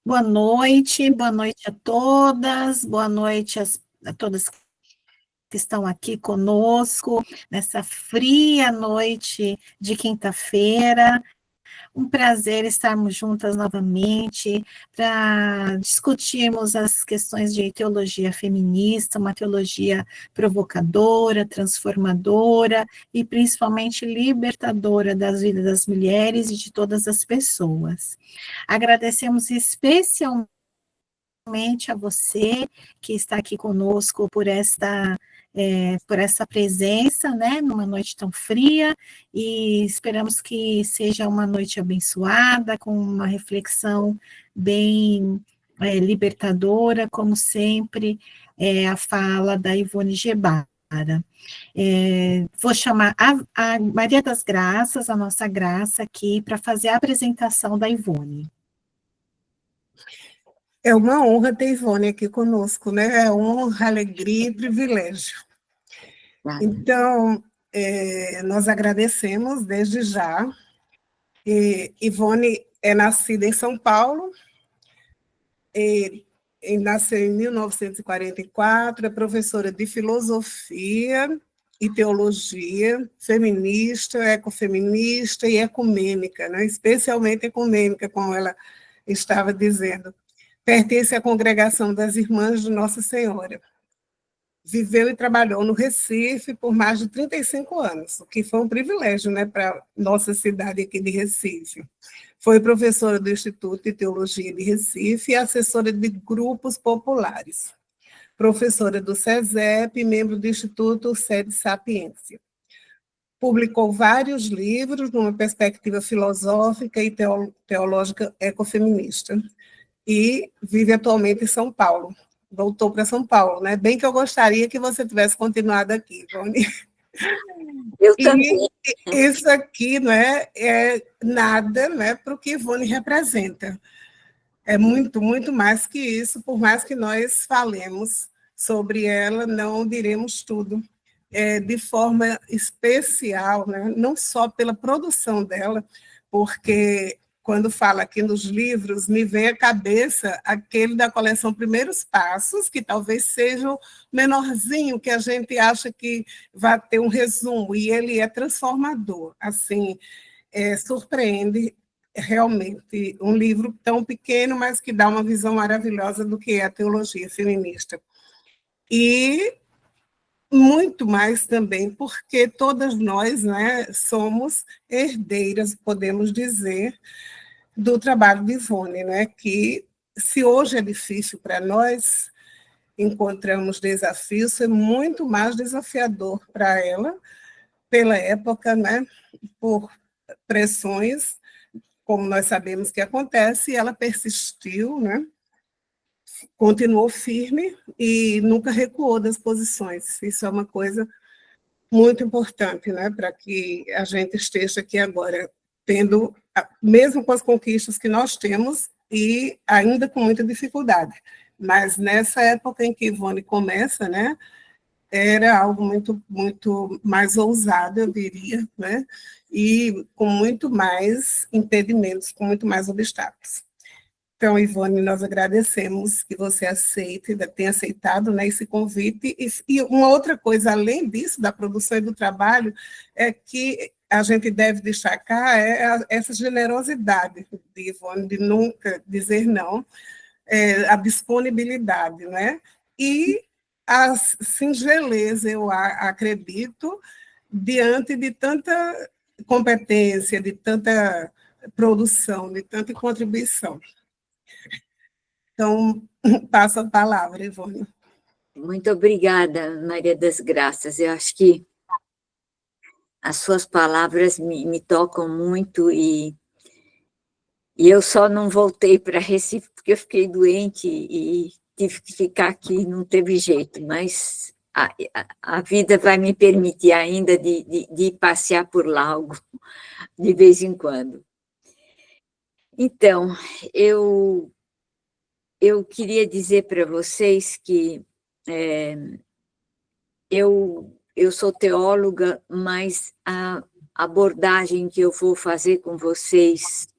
Boa noite a todas, boa noite a todas que estão aqui conosco nessa fria noite de quinta-feira. Um prazer estarmos juntas novamente para discutirmos as questões de teologia feminista, uma teologia provocadora, transformadora e principalmente libertadora das vidas das mulheres e de todas as pessoas. Agradecemos especialmente a você que está aqui conosco por essa presença, né, numa noite tão fria, e esperamos que seja uma noite abençoada, com uma reflexão bem libertadora, como sempre, a fala da Ivone Gebara. Vou chamar a Maria das Graças, a nossa Graça, aqui, para fazer a apresentação da Ivone. É uma honra ter Ivone aqui conosco, né? É honra, alegria e privilégio. Então, nós agradecemos desde já. Ivone é nascida em São Paulo, nasceu em 1944, é professora de filosofia e teologia, feminista, ecofeminista e ecumênica, né? Especialmente ecumênica, como ela estava dizendo. Pertence à congregação das Irmãs de Nossa Senhora. Viveu e trabalhou no Recife por mais de 35 anos, o que foi um privilégio, né, para nossa cidade aqui de Recife. Foi professora do Instituto de Teologia de Recife e assessora de grupos populares. Professora do SESEP e membro do Instituto Sede Sapiência. Publicou vários livros numa perspectiva filosófica e teológica ecofeminista. E vive atualmente em São Paulo. Voltou para São Paulo, né? Bem que eu gostaria que você tivesse continuado aqui, Ivone. Eu também. Isso aqui não é nada, né, para o que Ivone representa. É muito, muito mais que isso, por mais que nós falemos sobre ela, não diremos tudo. De forma especial, né? Não só pela produção dela, porque quando fala aqui nos livros, me vem à cabeça aquele da coleção Primeiros Passos, que talvez seja o menorzinho, que a gente acha que vai ter um resumo, e ele é transformador, assim, surpreende realmente um livro tão pequeno, mas que dá uma visão maravilhosa do que é a teologia feminista. E muito mais também, porque todas nós, né, somos herdeiras, podemos dizer, do trabalho de Ivone, né, que se hoje é difícil para nós, encontramos desafios, é muito mais desafiador para ela, pela época, né, por pressões, como nós sabemos que acontece, e ela persistiu, né, continuou firme e nunca recuou das posições. Isso é uma coisa muito importante, né, para que a gente esteja aqui agora, tendo, mesmo com as conquistas que nós temos, e ainda com muita dificuldade. Mas nessa época em que Ivone começa, né, era algo muito, muito mais ousado, eu diria, né, e com muito mais impedimentos, com muito mais obstáculos. Então, Ivone, nós agradecemos que você tenha aceitado, né, esse convite. E uma outra coisa, além disso, da produção e do trabalho, é que a gente deve destacar essa generosidade de Ivone, de nunca dizer não, a disponibilidade, né? E a singeleza, eu acredito, diante de tanta competência, de tanta produção, de tanta contribuição. Então, passo a palavra, Ivone. Muito obrigada, Maria das Graças. Eu acho que as suas palavras me tocam muito e eu só não voltei para Recife porque eu fiquei doente e tive que ficar aqui, não teve jeito, mas a vida vai me permitir ainda de passear por lá de vez em quando. Então, eu queria dizer para vocês que eu sou teóloga, mas a abordagem que eu vou fazer com vocês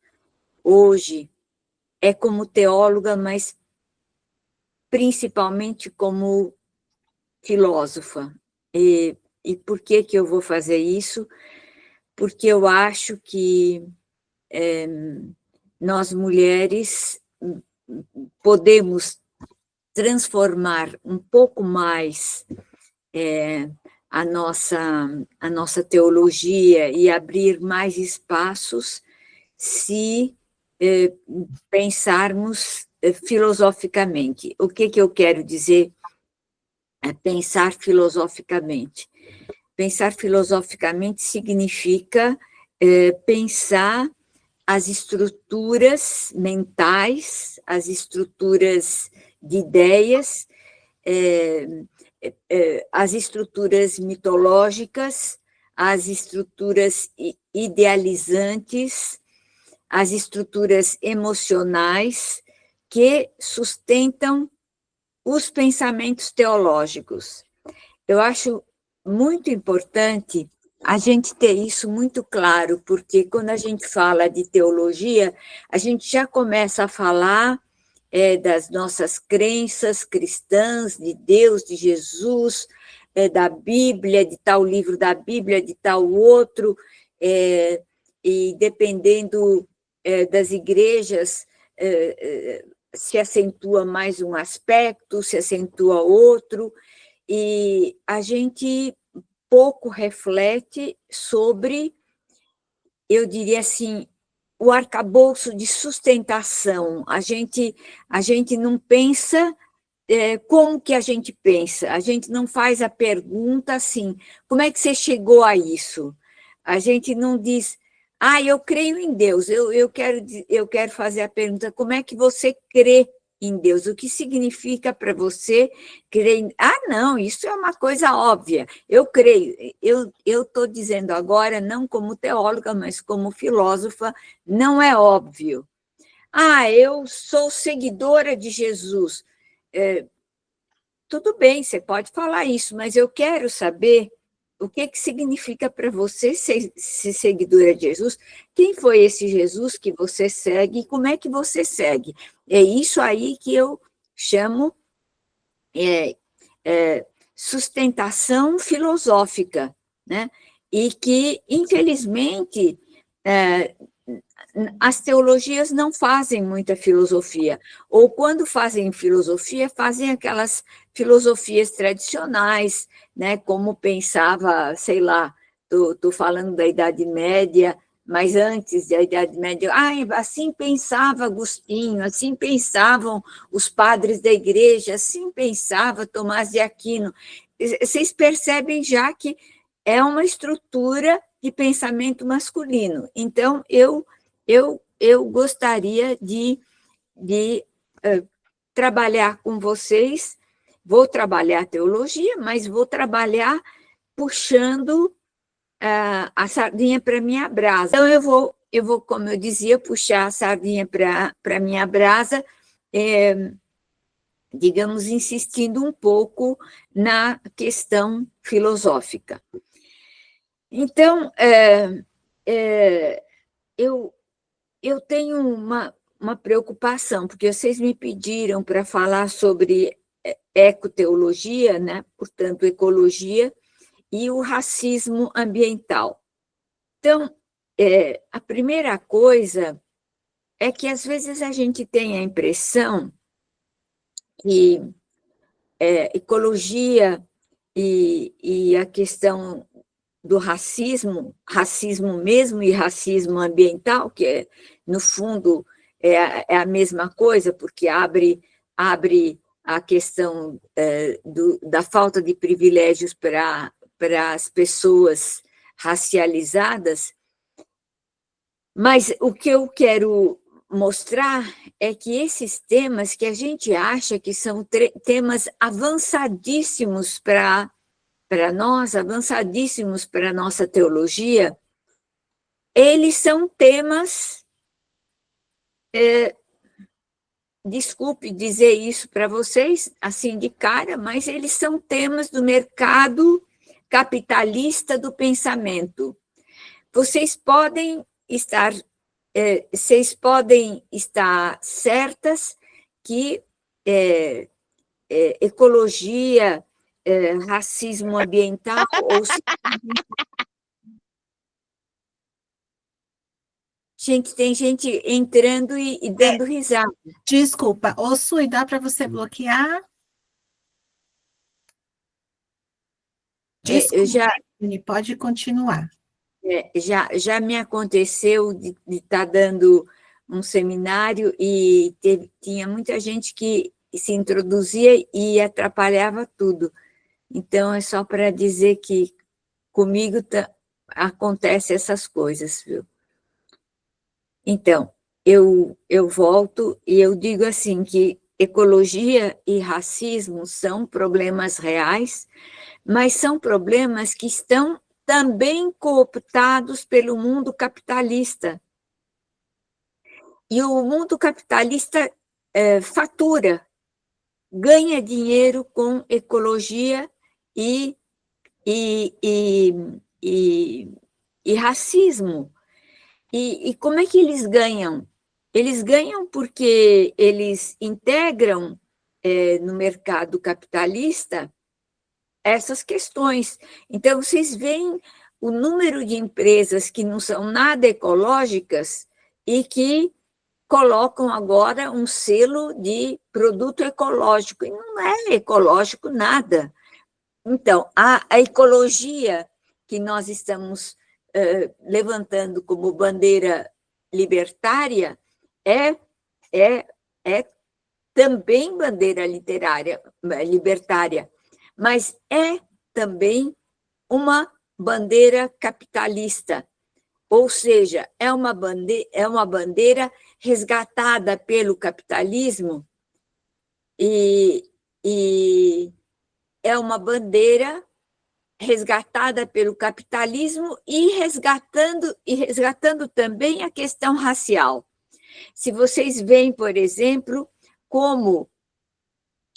hoje é como teóloga, mas principalmente como filósofa. E por que eu vou fazer isso? Porque eu acho que nós, mulheres, podemos transformar um pouco mais a nossa teologia e abrir mais espaços se pensarmos filosoficamente. O que eu quero dizer é pensar filosoficamente? Pensar filosoficamente significa pensar as estruturas mentais, as estruturas de ideias, as estruturas mitológicas, as estruturas idealizantes, as estruturas emocionais que sustentam os pensamentos teológicos. Eu acho muito importante a gente ter isso muito claro, porque quando a gente fala de teologia, a gente já começa a falar das nossas crenças cristãs, de Deus, de Jesus, da Bíblia, de tal livro da Bíblia, de tal outro, e dependendo das igrejas, se acentua mais um aspecto, se acentua outro, e a gente pouco reflete sobre, eu diria assim, o arcabouço de sustentação. A gente não pensa como que a gente pensa, a gente não faz a pergunta assim, como é que você chegou a isso? A gente não diz, eu creio em Deus, eu quero fazer a pergunta, como é que você crê em Deus? O que significa para você crer em... não, isso é uma coisa óbvia, eu creio, eu estou dizendo agora, não como teóloga, mas como filósofa, não é óbvio. Eu sou seguidora de Jesus. Tudo bem, você pode falar isso, mas eu quero saber o que significa para você ser seguidora de Jesus, quem foi esse Jesus que você segue e como é que você segue. É isso aí que eu chamo sustentação filosófica, né? E que, infelizmente, as teologias não fazem muita filosofia, ou quando fazem filosofia, fazem aquelas filosofias tradicionais, né, como pensava, sei lá, estou falando da Idade Média, mas antes da Idade Média, assim pensava Agostinho, assim pensavam os padres da igreja, assim pensava Tomás de Aquino. Vocês percebem já que é uma estrutura de pensamento masculino. Então, eu gostaria de trabalhar com vocês, vou trabalhar teologia, mas vou trabalhar puxando a sardinha para a minha brasa. Então, eu vou, como eu dizia, puxar a sardinha para a minha brasa, digamos, insistindo um pouco na questão filosófica. Então, eu tenho uma preocupação, porque vocês me pediram para falar sobre ecoteologia, né? Portanto, ecologia, e o racismo ambiental. Então, a primeira coisa é que, às vezes, a gente tem a impressão que ecologia e a questão do racismo mesmo e racismo ambiental, que no fundo é a mesma coisa, porque abre a questão da falta de privilégios para as pessoas racializadas, mas o que eu quero mostrar é que esses temas que a gente acha que são temas avançadíssimos para nós, avançadíssimos para a nossa teologia, eles são temas, desculpe dizer isso para vocês, assim de cara, mas eles são temas do mercado capitalista do pensamento. Vocês podem estar vocês podem estar certas que ecologia, racismo ambiental, ou gente, tem gente entrando e dando risada. Desculpa, ô Sui, dá para você bloquear? Eu já, Desculpa, pode continuar. já me aconteceu de estar dando um seminário e tinha muita gente que se introduzia e atrapalhava tudo. Então, é só para dizer que comigo acontece essas coisas, viu? Então, eu volto e eu digo assim que ecologia e racismo são problemas reais, mas são problemas que estão também cooptados pelo mundo capitalista. E o mundo capitalista fatura, ganha dinheiro com ecologia e racismo. E como é que eles ganham? Eles ganham porque eles integram no mercado capitalista essas questões. Então, vocês veem o número de empresas que não são nada ecológicas e que colocam agora um selo de produto ecológico, e não é ecológico nada. Então, a ecologia que nós estamos levantando como bandeira libertária é também bandeira libertária, mas é também uma bandeira capitalista, ou seja, é uma bandeira resgatada pelo capitalismo e é uma bandeira resgatada pelo capitalismo e resgatando também a questão racial. Se vocês veem, por exemplo, como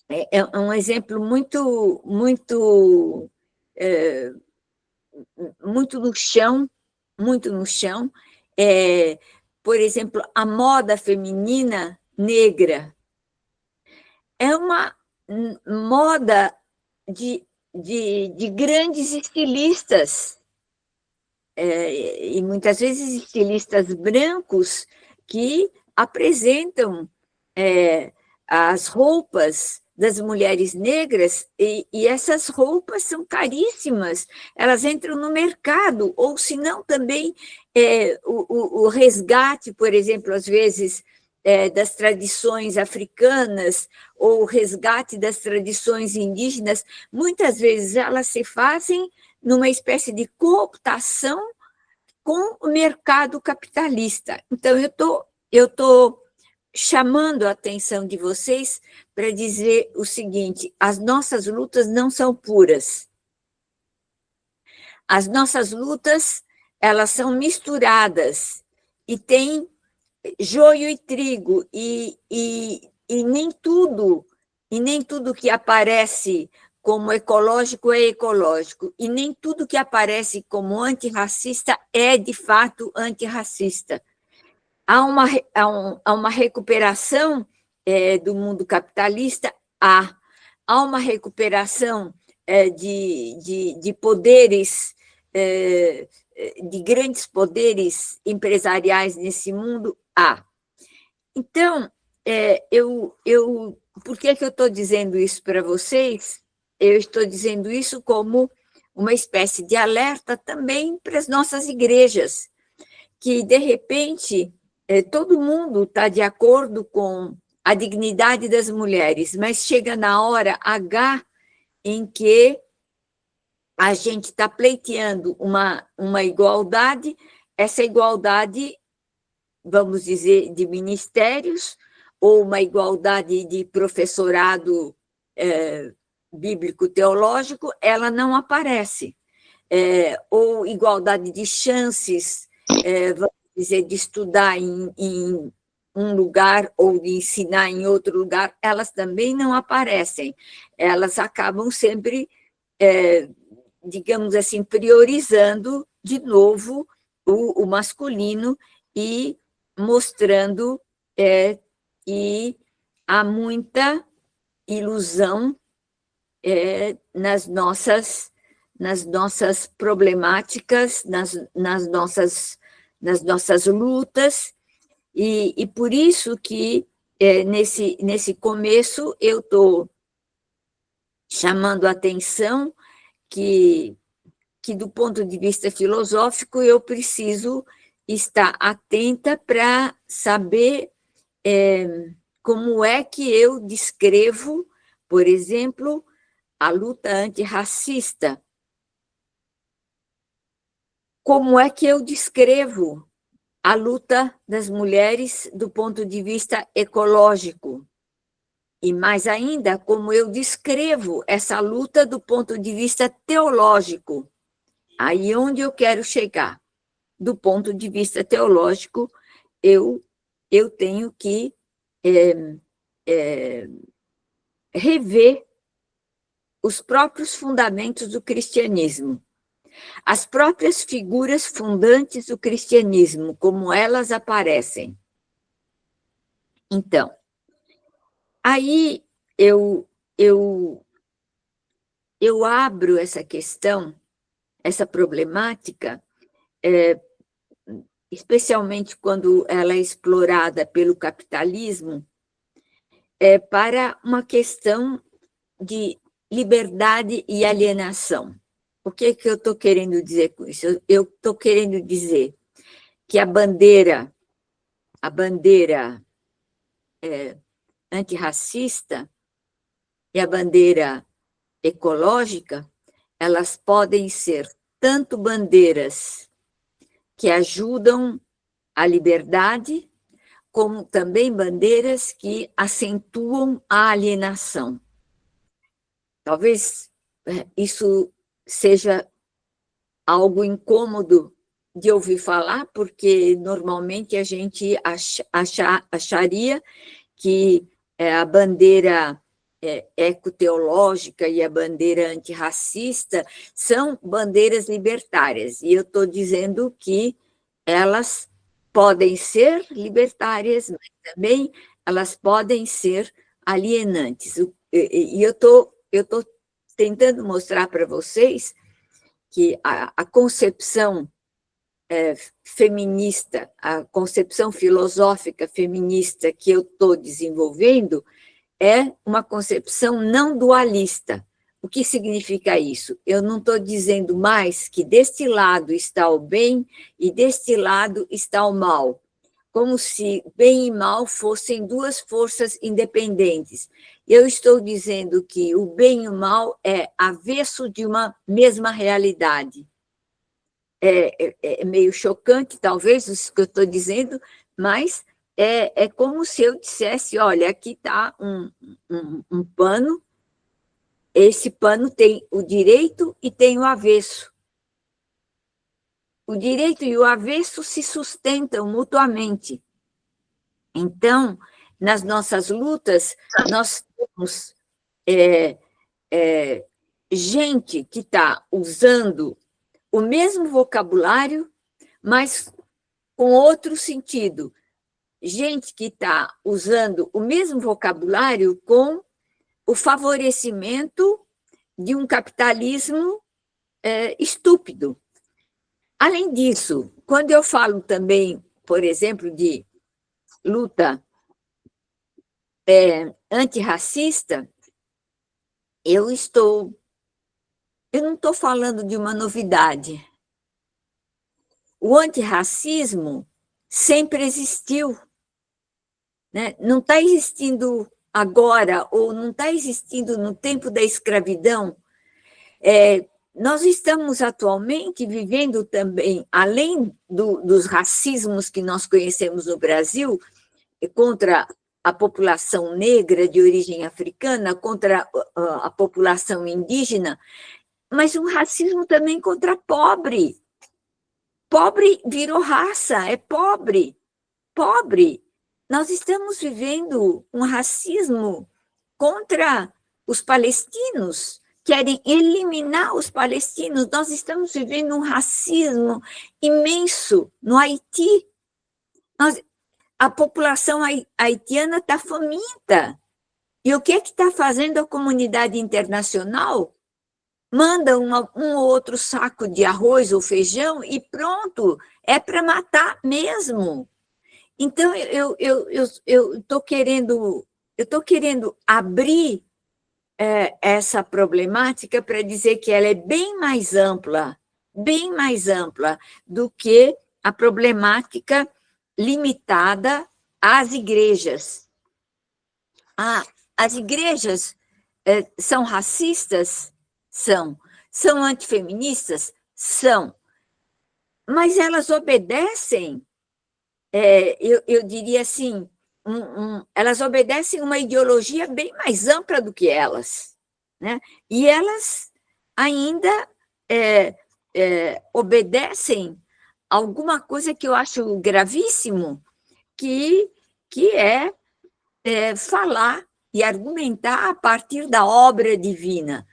é um exemplo muito no chão, por exemplo, a moda feminina negra é uma moda de grandes estilistas, e muitas vezes estilistas brancos que apresentam as roupas das mulheres negras, e essas roupas são caríssimas, elas entram no mercado, ou se não também o resgate, por exemplo, às vezes, das tradições africanas, ou o resgate das tradições indígenas, muitas vezes elas se fazem numa espécie de cooptação com o mercado capitalista. Então, eu estou chamando a atenção de vocês para dizer o seguinte: as nossas lutas não são puras. As nossas lutas, elas são misturadas e tem joio e trigo, e nem tudo que aparece como ecológico é ecológico, e nem tudo que aparece como antirracista é, de fato, antirracista. Há uma recuperação do mundo capitalista, há uma recuperação de poderes, de grandes poderes empresariais nesse mundo, há. Então, por que eu estou dizendo isso para vocês? Eu estou dizendo isso como uma espécie de alerta também para as nossas igrejas, que, de repente, todo mundo está de acordo com a dignidade das mulheres, mas chega na hora H em que a gente está pleiteando uma igualdade, essa igualdade, vamos dizer, de ministérios, ou uma igualdade de professorado bíblico-teológico, ela não aparece. Ou igualdade de chances, vamos dizer, de estudar em um lugar ou de ensinar em outro lugar, elas também não aparecem. Elas acabam sempre, digamos assim, priorizando de novo o masculino e mostrando que há muita ilusão nas nossas problemáticas, nas nossas lutas, e por isso que nesse começo eu estou chamando a atenção que do ponto de vista filosófico eu preciso estar atenta para saber como é que eu descrevo, por exemplo, a luta antirracista. Como é que eu descrevo a luta das mulheres do ponto de vista ecológico? E mais ainda, como eu descrevo essa luta do ponto de vista teológico? Aí onde eu quero chegar. Do ponto de vista teológico, eu tenho que rever os próprios fundamentos do cristianismo, as próprias figuras fundantes do cristianismo, como elas aparecem. Então, aí eu abro essa questão, essa problemática, especialmente quando ela é explorada pelo capitalismo, para uma questão de liberdade e alienação. O que eu estou querendo dizer com isso? Eu estou querendo dizer que a bandeira antirracista e a bandeira ecológica, elas podem ser tanto bandeiras que ajudam a liberdade, como também bandeiras que acentuam a alienação. Talvez isso seja algo incômodo de ouvir falar, porque normalmente a gente acharia que a bandeira ecoteológica e a bandeira antirracista são bandeiras libertárias, e eu estou dizendo que elas podem ser libertárias, mas também elas podem ser alienantes. E eu estou tentando mostrar para vocês que a concepção feminista, a concepção filosófica feminista que eu estou desenvolvendo é uma concepção não dualista. O que significa isso? Eu não estou dizendo mais que deste lado está o bem e deste lado está o mal, como se bem e mal fossem duas forças independentes. Eu estou dizendo que o bem e o mal é avesso de uma mesma realidade. É meio chocante, talvez, isso que eu estou dizendo, mas é como se eu dissesse, olha, aqui está um pano, esse pano tem o direito e tem o avesso. O direito e o avesso se sustentam mutuamente. Então, nas nossas lutas, nós temos gente que está usando o mesmo vocabulário, mas com outro sentido. Gente que está usando o mesmo vocabulário com o favorecimento de um capitalismo estúpido. Além disso, quando eu falo também, por exemplo, de luta antirracista, eu não estou falando de uma novidade. O antirracismo sempre existiu, né? Não está existindo agora, ou não está existindo no tempo da escravidão. Nós estamos atualmente vivendo também, além dos racismos que nós conhecemos no Brasil, contra a população negra de origem africana, contra a população indígena, mas um racismo também contra pobre. Pobre virou raça, é pobre. Pobre. Nós estamos vivendo um racismo contra os palestinos, querem eliminar os palestinos. Nós estamos vivendo um racismo imenso no Haiti. a população haitiana está faminta. E o que é que está fazendo a comunidade internacional? Manda um ou outro saco de arroz ou feijão e pronto, é para matar mesmo. Então, eu estou querendo abrir essa problemática para dizer que ela é bem mais ampla do que a problemática limitada às igrejas. As igrejas são racistas? São. São antifeministas? São. Mas elas obedecem, eu diria assim, elas obedecem uma ideologia bem mais ampla do que elas, né? E elas ainda obedecem alguma coisa que eu acho gravíssimo, que é falar e argumentar a partir da obra divina.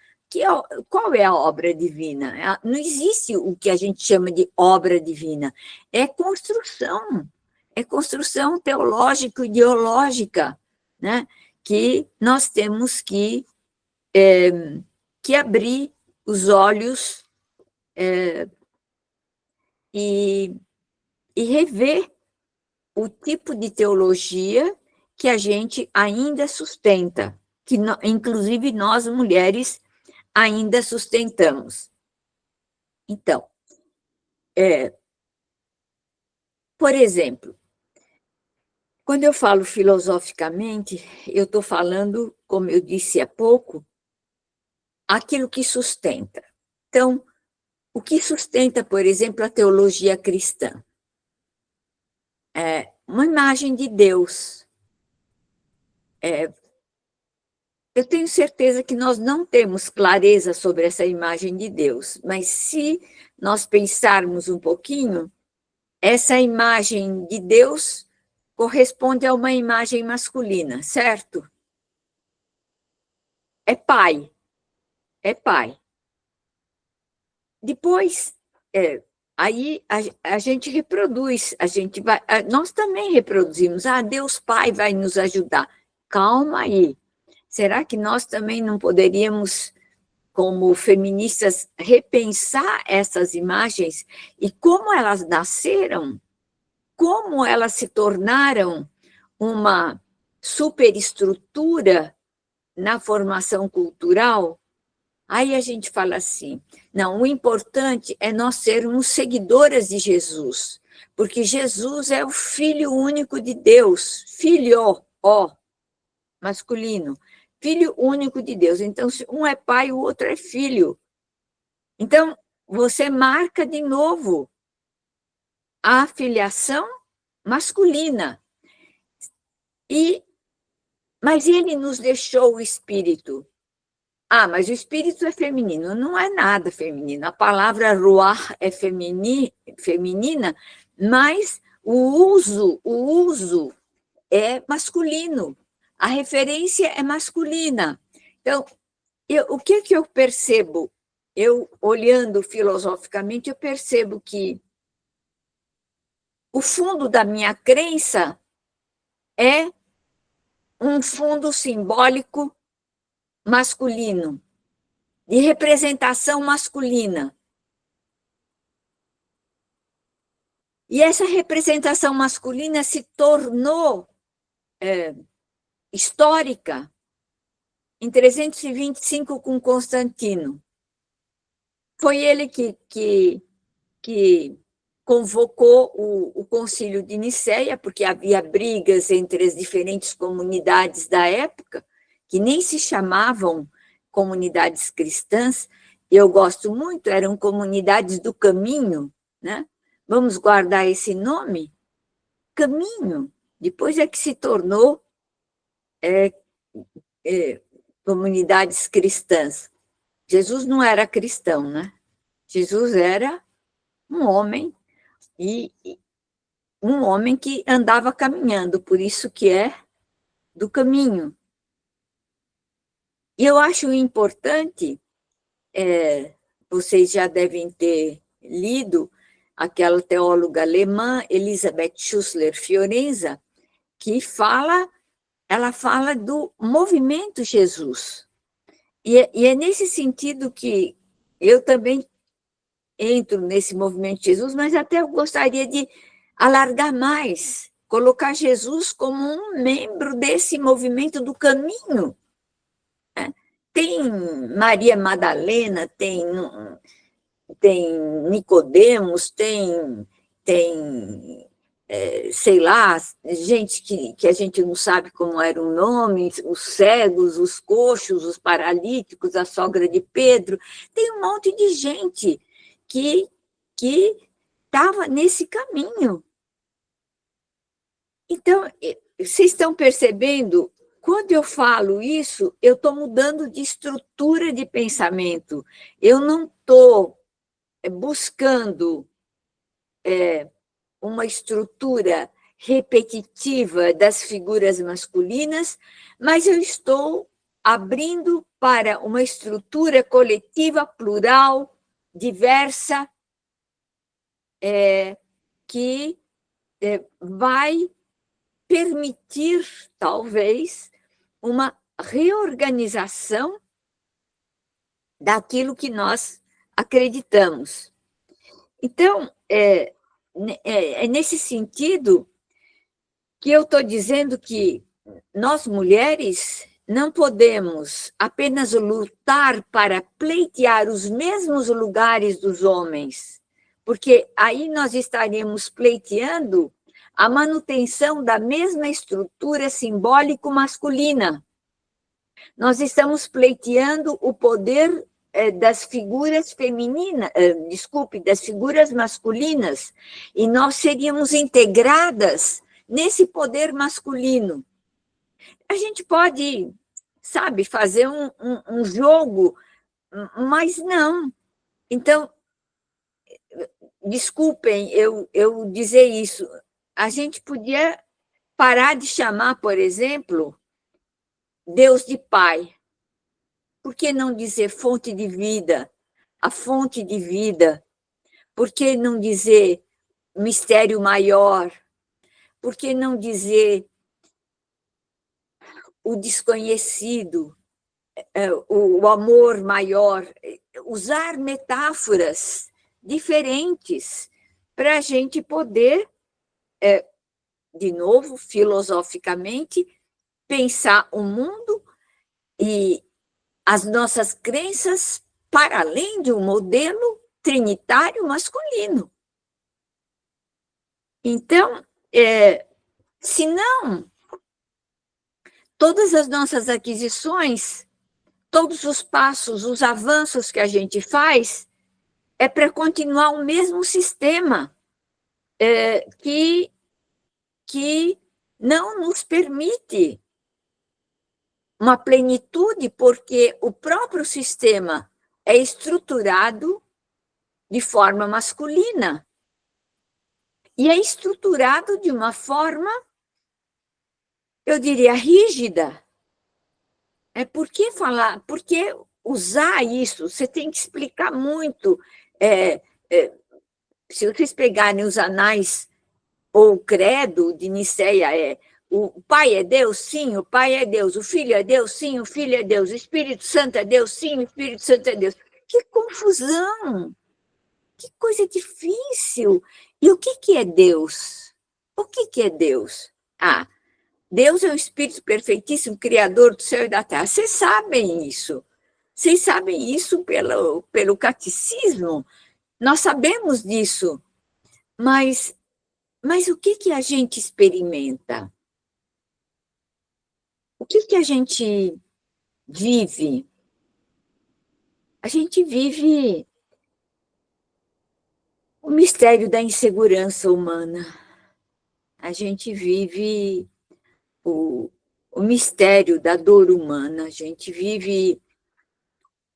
Qual é a obra divina? Não existe o que a gente chama de obra divina. É construção teológico-ideológica, né? Que nós temos que abrir os olhos e rever o tipo de teologia que a gente ainda sustenta, que inclusive nós, mulheres, ainda sustentamos. Então, por exemplo, quando eu falo filosoficamente, eu estou falando, como eu disse há pouco, aquilo que sustenta. Então, o que sustenta, por exemplo, a teologia cristã? É uma imagem de Deus. Eu tenho certeza que nós não temos clareza sobre essa imagem de Deus, mas se nós pensarmos um pouquinho, essa imagem de Deus corresponde a uma imagem masculina, certo? É pai. Depois, aí a gente reproduz, nós também reproduzimos. Deus Pai vai nos ajudar. Calma aí. Será que nós também não poderíamos, como feministas, repensar essas imagens e como elas nasceram, como elas se tornaram uma superestrutura na formação cultural? Aí a gente fala assim, não, o importante é nós sermos seguidoras de Jesus, porque Jesus é o Filho único de Deus, filho, masculino, Filho único de Deus. Então, se um é pai, o outro é filho. Então, você marca de novo a filiação masculina. Mas ele nos deixou o Espírito. Mas o Espírito é feminino. Não é nada feminino. A palavra ruach é feminina, mas o uso é masculino. A referência é masculina. Então, o que eu percebo? Eu, olhando filosoficamente, eu percebo que o fundo da minha crença é um fundo simbólico masculino, de representação masculina. E essa representação masculina se tornou histórica em 325 com Constantino. Foi ele que convocou o Concílio de Nicéia, porque havia brigas entre as diferentes comunidades da época, que nem se chamavam comunidades cristãs. Eu gosto muito, eram comunidades do caminho, né? Vamos guardar esse nome? Caminho. Depois é que se tornou comunidades cristãs. Jesus não era cristão, né? Jesus era um homem, e um homem que andava caminhando, por isso que é do caminho. E eu acho importante, vocês já devem ter lido aquela teóloga alemã, Elisabeth Schussler Fiorenza, que ela fala do movimento Jesus. E é nesse sentido que eu também entro nesse movimento de Jesus, mas até eu gostaria de alargar mais, colocar Jesus como um membro desse movimento do caminho. Tem Maria Madalena, tem Nicodemos, tem sei lá, gente que a gente não sabe como era o nome, os cegos, os coxos, os paralíticos, a sogra de Pedro, tem um monte de gente que estava nesse caminho. Então, vocês estão percebendo, quando eu falo isso, eu estou mudando de estrutura de pensamento, eu não estou buscando uma estrutura repetitiva das figuras masculinas, mas eu estou abrindo para uma estrutura coletiva, plural, diversa, que vai permitir, talvez, uma reorganização daquilo que nós acreditamos. Então, é nesse sentido que eu estou dizendo que nós, mulheres, não podemos apenas lutar para pleitear os mesmos lugares dos homens, porque aí nós estaríamos pleiteando a manutenção da mesma estrutura simbólico masculina. Nós estamos pleiteando o poder das figuras femininas, das figuras masculinas, e nós seríamos integradas nesse poder masculino. A gente pode, sabe, fazer um jogo, mas não. Então, desculpem eu dizer isso, a gente podia parar de chamar, por exemplo, Deus de Pai. Por que não dizer fonte de vida, a fonte de vida? Por que não dizer mistério maior? Por que não dizer o desconhecido, o amor maior? Usar metáforas diferentes para a gente poder, de novo, filosoficamente, pensar o mundo e as nossas crenças para além de um modelo trinitário masculino. Então, se não, todas as nossas aquisições, todos os passos, os avanços que a gente faz, é para continuar o mesmo sistema que não nos permite uma plenitude, porque o próprio sistema é estruturado de forma masculina e é estruturado de uma forma, eu diria, rígida. Por que falar? Por que usar isso? Você tem que explicar muito. Se vocês pegarem os anais ou o credo de Nicéia, o Pai é Deus? Sim, o Pai é Deus. O Filho é Deus? Sim, o Filho é Deus. O Espírito Santo é Deus? Sim, o Espírito Santo é Deus. Que confusão! Que coisa difícil! E o que é Deus? O que é Deus? Deus é o Espírito perfeitíssimo, Criador do céu e da terra. Vocês sabem isso. Vocês sabem isso pelo catecismo. Nós sabemos disso. Mas o que a gente experimenta? O que a gente vive? A gente vive o mistério da insegurança humana. A gente vive o mistério da dor humana. A gente vive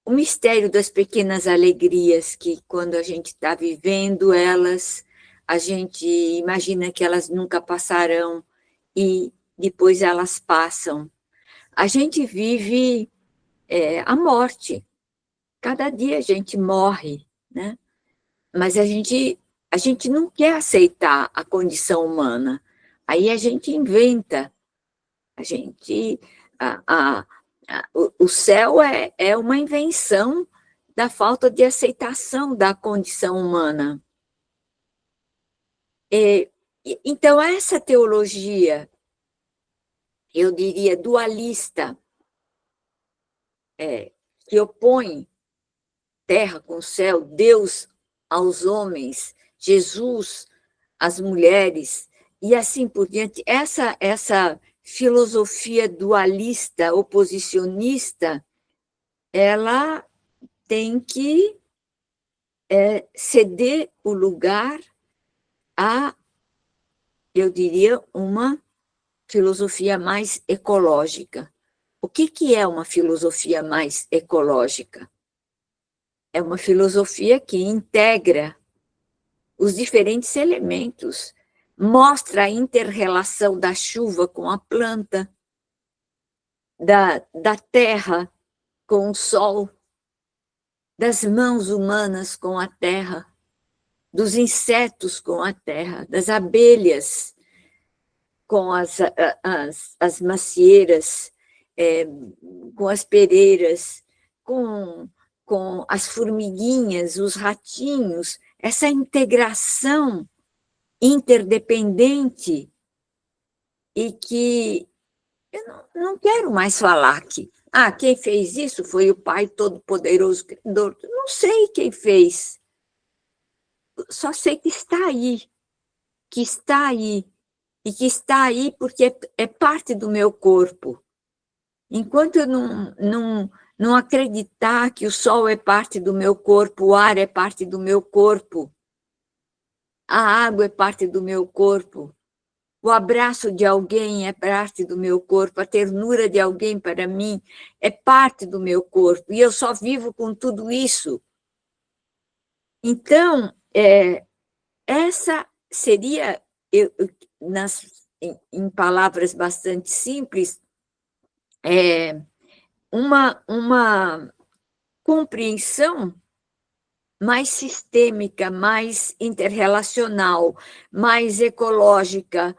o mistério das pequenas alegrias que, quando a gente está vivendo elas, a gente imagina que elas nunca passarão e depois elas passam. A gente vive a morte. Cada dia a gente morre, né? Mas a gente não quer aceitar a condição humana. Aí a gente inventa, o céu é uma invenção da falta de aceitação da condição humana. Então, essa teologia, eu diria, dualista, que opõe terra com céu, Deus aos homens, Jesus às mulheres, e assim por diante, essa filosofia dualista, oposicionista, ela tem que ceder o lugar a, eu diria, uma filosofia mais ecológica. O que é uma filosofia mais ecológica? É uma filosofia que integra os diferentes elementos, mostra a inter-relação da chuva com a planta, da terra com o sol, das mãos humanas com a terra, dos insetos com a terra, das abelhas com as macieiras, com as pereiras, com as formiguinhas, os ratinhos, essa integração interdependente, e que eu não quero mais falar que quem fez isso foi o Pai Todo-Poderoso Criador. Não sei quem fez, só sei que está aí, e que está aí porque é parte do meu corpo. Enquanto eu não acreditar que o sol é parte do meu corpo, o ar é parte do meu corpo, a água é parte do meu corpo, o abraço de alguém é parte do meu corpo, a ternura de alguém para mim é parte do meu corpo, e eu só vivo com tudo isso. Então, essa seria, em palavras bastante simples, uma compreensão mais sistêmica, mais interrelacional, mais ecológica,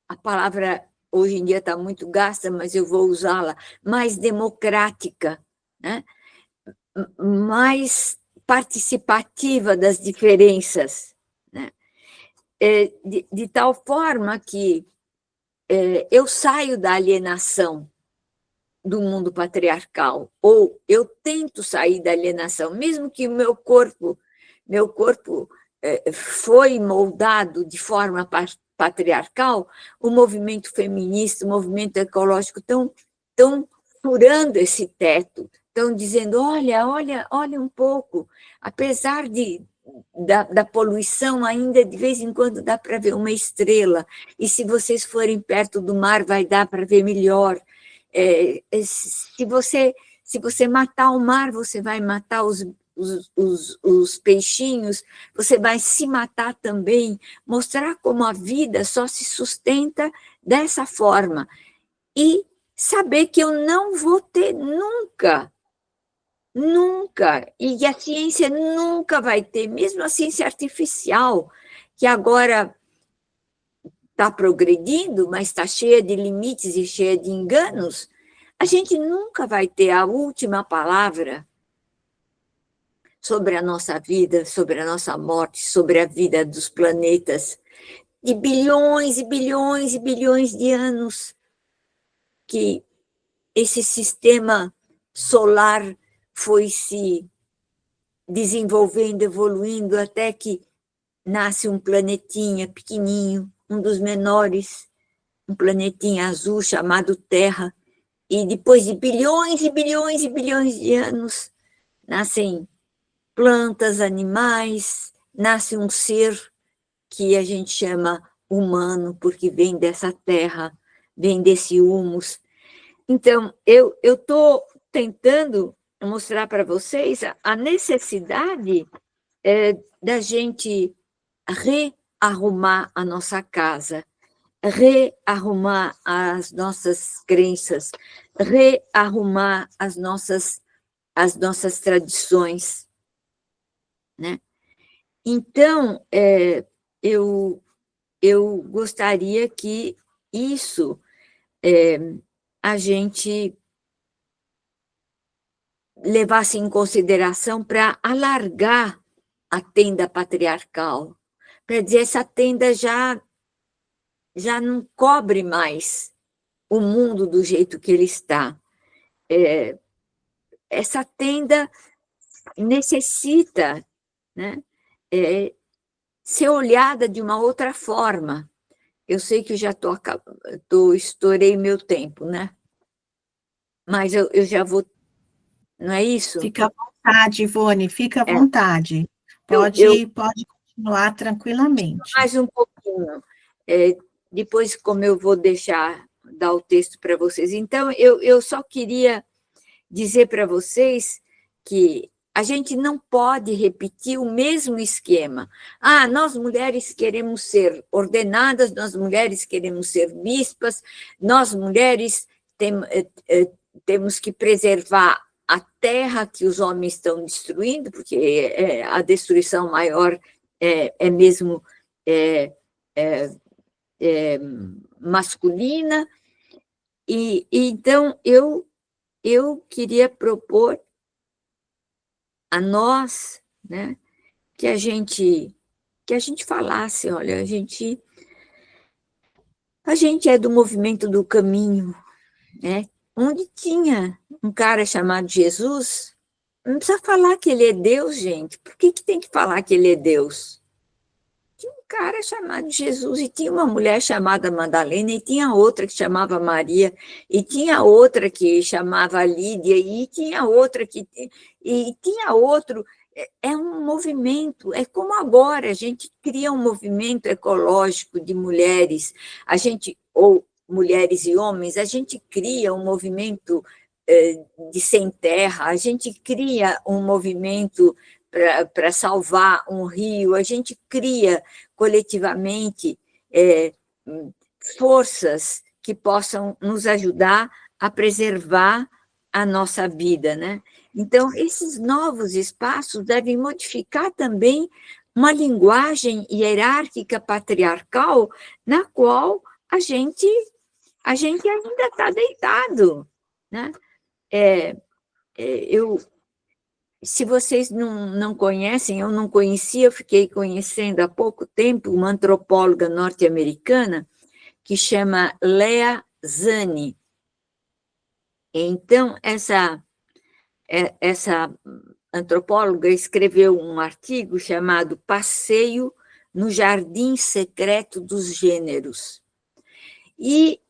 a palavra hoje em dia está muito gasta, mas eu vou usá-la, mais democrática, né? Mais participativa das diferenças, né? De tal forma que eu saio da alienação do mundo patriarcal, ou eu tento sair da alienação, mesmo que o meu corpo foi moldado de forma patriarcal, o movimento feminista, o movimento ecológico estão furando esse teto, estão dizendo, olha um pouco, apesar da poluição, ainda de vez em quando dá para ver uma estrela, e se vocês forem perto do mar, vai dar para ver melhor. Se você matar o mar, você vai matar os peixinhos, você vai se matar também, mostrar como a vida só se sustenta dessa forma, e saber que eu não vou ter nunca, e a ciência nunca vai ter, mesmo a ciência artificial, que agora está progredindo, mas está cheia de limites e cheia de enganos, a gente nunca vai ter a última palavra sobre a nossa vida, sobre a nossa morte, sobre a vida dos planetas, de bilhões e bilhões e bilhões de anos que esse sistema solar foi se desenvolvendo, evoluindo, até que nasce um planetinha pequenininho, um dos menores, um planetinha azul chamado Terra, e depois de bilhões e bilhões e bilhões de anos, nascem plantas, animais, nasce um ser que a gente chama humano, porque vem dessa terra, vem desse humus. Então, eu estou tentando mostrar para vocês a necessidade da gente rearrumar a nossa casa, rearrumar as nossas crenças, rearrumar as nossas tradições, né? Então, eu gostaria que isso a gente levasse em consideração para alargar a tenda patriarcal, para dizer, essa tenda já não cobre mais o mundo do jeito que ele está. Essa tenda necessita, né, ser olhada de uma outra forma. Eu sei que já estourei meu tempo, né? Mas eu já vou, não é isso? Fica à vontade, Ivone, fica à É. vontade. Pode continuar tranquilamente. Mais um pouquinho. Depois, como eu vou dar o texto para vocês. Então, eu só queria dizer para vocês que a gente não pode repetir o mesmo esquema. Nós mulheres queremos ser ordenadas, nós mulheres queremos ser bispas, nós mulheres temos que preservar a terra que os homens estão destruindo, porque a destruição maior é mesmo masculina. E então eu queria propor a nós, né, que a gente falasse, olha, a gente é do movimento do caminho, né? Onde tinha um cara chamado Jesus, não precisa falar que ele é Deus, gente. Por que tem que falar que ele é Deus? Tinha um cara chamado Jesus, e tinha uma mulher chamada Madalena, e tinha outra que chamava Maria, e tinha outra que chamava Lídia, e tinha outra e tinha outro. É um movimento, é como agora, a gente cria um movimento ecológico de mulheres, ou mulheres e homens, a gente cria um movimento de sem terra, a gente cria um movimento para salvar um rio, a gente cria coletivamente forças que possam nos ajudar a preservar a nossa vida, né? Então, esses novos espaços devem modificar também uma linguagem hierárquica patriarcal na qual a gente ainda está deitado, né? Se vocês não conhecem, eu não conhecia, eu fiquei conhecendo há pouco tempo uma antropóloga norte-americana que chama Lea Zani. Então, essa antropóloga escreveu um artigo chamado Passeio no Jardim Secreto dos Gêneros. E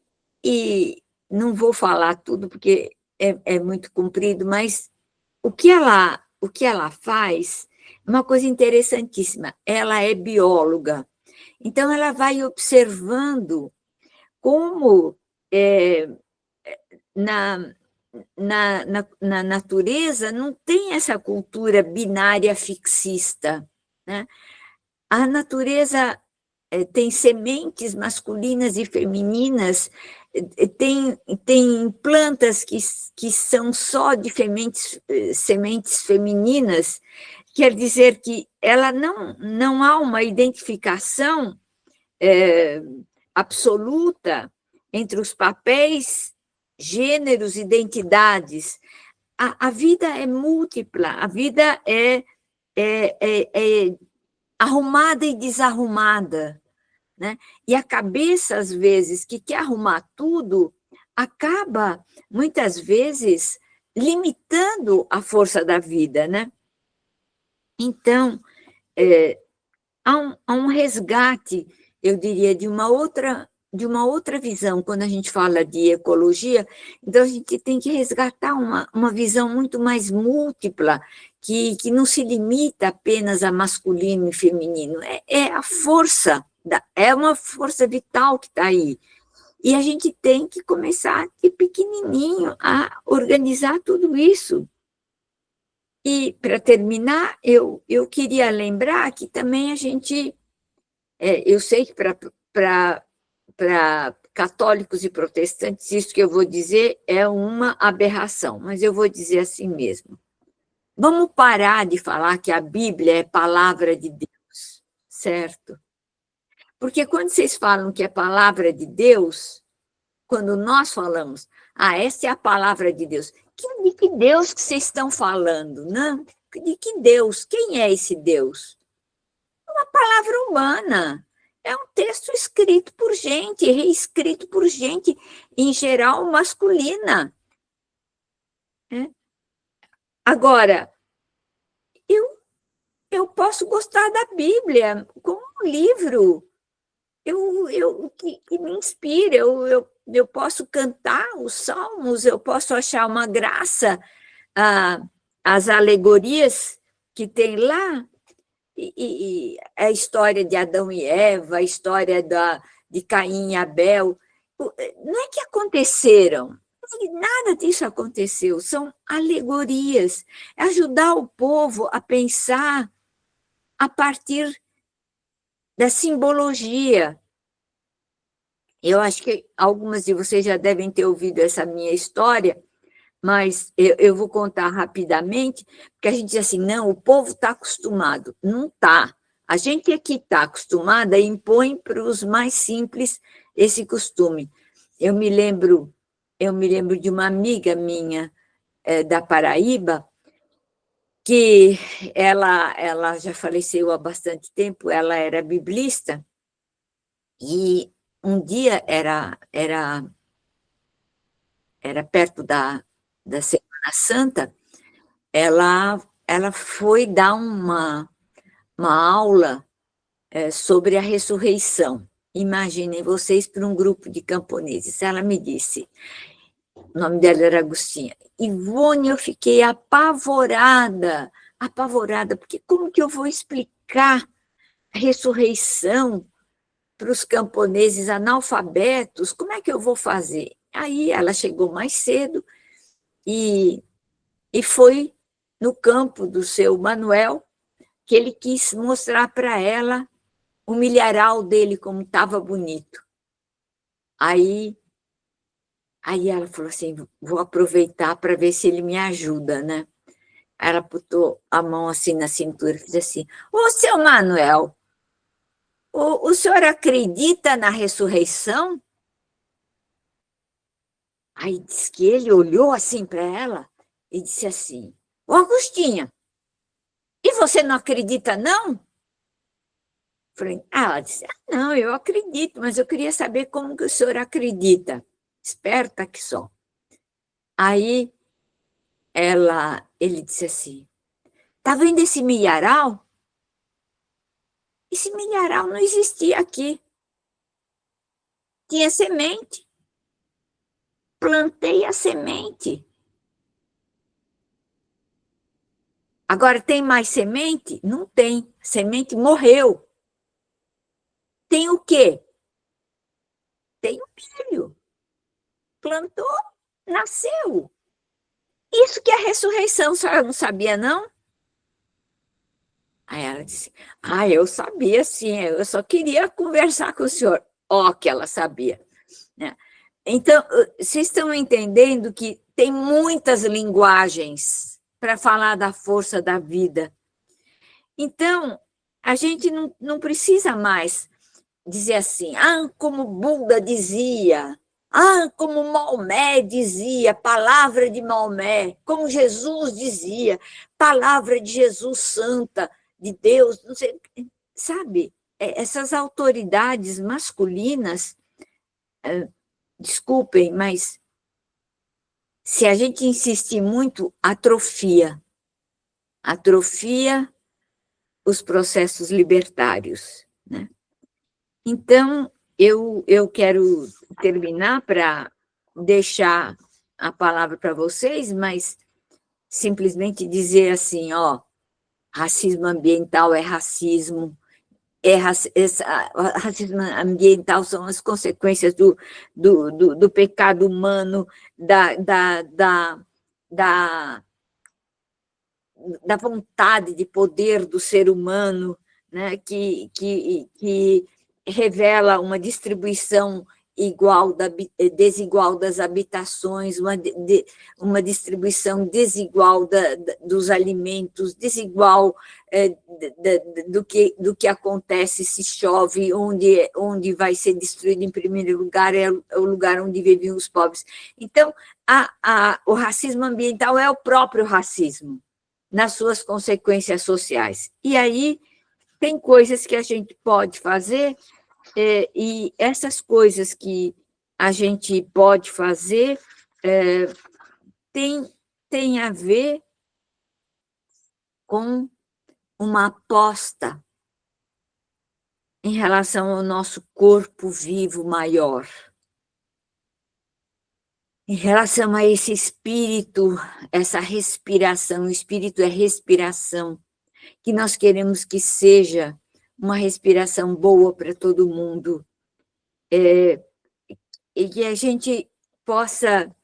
não vou falar tudo, porque é muito comprido, mas o que ela faz é uma coisa interessantíssima. Ela é bióloga, então ela vai observando como na natureza não tem essa cultura binária fixista, né? A natureza tem sementes masculinas e femininas, tem plantas que são só de sementes femininas, quer dizer que ela não há uma identificação absoluta entre os papéis, gêneros, identidades. A vida é múltipla, a vida é arrumada e desarrumada, né? E a cabeça, às vezes, que quer arrumar tudo, acaba, muitas vezes, limitando a força da vida, né? Então, há um resgate, eu diria, de uma outra visão, quando a gente fala de ecologia. Então, a gente tem que resgatar uma visão muito mais múltipla, que não se limita apenas a masculino e feminino, é a força, é uma força vital que está aí. E a gente tem que começar de pequenininho a organizar tudo isso. E, para terminar, eu queria lembrar que também a gente... eu sei que para católicos e protestantes, isso que eu vou dizer é uma aberração, mas eu vou dizer assim mesmo. Vamos parar de falar que a Bíblia é palavra de Deus. certo? Porque quando vocês falam que é palavra de Deus, quando nós falamos, essa é a palavra de Deus, de que Deus que vocês estão falando? Não? De que Deus? Quem é esse Deus? É uma palavra humana. É um texto escrito por gente, reescrito por gente, em geral masculina. Agora, eu posso gostar da Bíblia como um livro que me inspira, eu posso cantar os salmos, eu posso achar uma graça as alegorias que tem lá, e a história de Adão e Eva, a história de Caim e Abel, não é que aconteceram, nada disso aconteceu, são alegorias, é ajudar o povo a pensar a partir da simbologia. Eu acho que algumas de vocês já devem ter ouvido essa minha história, mas eu vou contar rapidamente, porque a gente diz assim, não, o povo está acostumado. Não está. A gente aqui está acostumada e impõe para os mais simples esse costume. Eu me lembro de uma amiga minha da Paraíba, que ela já faleceu há bastante tempo, ela era biblista, e um dia era perto da Semana Santa, ela foi dar uma aula sobre a ressurreição. Imaginem vocês para um grupo de camponeses. Ela me disse, o nome dela era Agostinha, Ivone, eu fiquei apavorada, porque como que eu vou explicar a ressurreição para os camponeses analfabetos? Como é que eu vou fazer? Aí ela chegou mais cedo e foi no campo do seu Manuel, que ele quis mostrar para ela o milharal dele, como estava bonito. Aí ela falou assim, vou aproveitar para ver se ele me ajuda, né? Ela botou a mão assim na cintura e fez assim, ô, seu Manuel, o senhor acredita na ressurreição? Aí disse que ele olhou assim para ela e disse assim, ô, Agostinha, e você não acredita, não? Falei, ela disse, não, eu acredito, mas eu queria saber como que o senhor acredita. Esperta que só. Aí ele disse assim, tá vendo esse milharal? Esse milharal não existia aqui. Tinha semente. Plantei a semente. Agora, tem mais semente? Não tem. A semente morreu. Tem o quê? Tem o milho. Plantou, nasceu. Isso que é a ressurreição, a senhora não sabia, não? Aí ela disse, eu sabia sim, eu só queria conversar com o senhor. Que ela sabia. Então, vocês estão entendendo que tem muitas linguagens para falar da força da vida. Então, a gente não precisa mais dizer assim, como Buda dizia, como Maomé dizia, palavra de Maomé, como Jesus dizia, palavra de Jesus santa, de Deus, não sei, sabe? Essas autoridades masculinas, desculpem, mas se a gente insistir muito, atrofia os processos libertários, né? Então, eu quero terminar para deixar a palavra para vocês, mas simplesmente dizer assim, racismo ambiental é racismo, racismo ambiental são as consequências do pecado humano, da vontade de poder do ser humano, né, que revela uma distribuição desigual das habitações, uma distribuição desigual dos alimentos, desigual do que acontece se chove, onde vai ser destruído em primeiro lugar é o lugar onde vivem os pobres. Então, o racismo ambiental é o próprio racismo, nas suas consequências sociais. E aí, tem coisas que a gente pode fazer, e essas coisas que a gente pode fazer tem a ver com uma aposta em relação ao nosso corpo vivo maior, em relação a esse espírito, essa respiração. O espírito é respiração, que nós queremos que seja uma respiração boa para todo mundo, e que a gente possa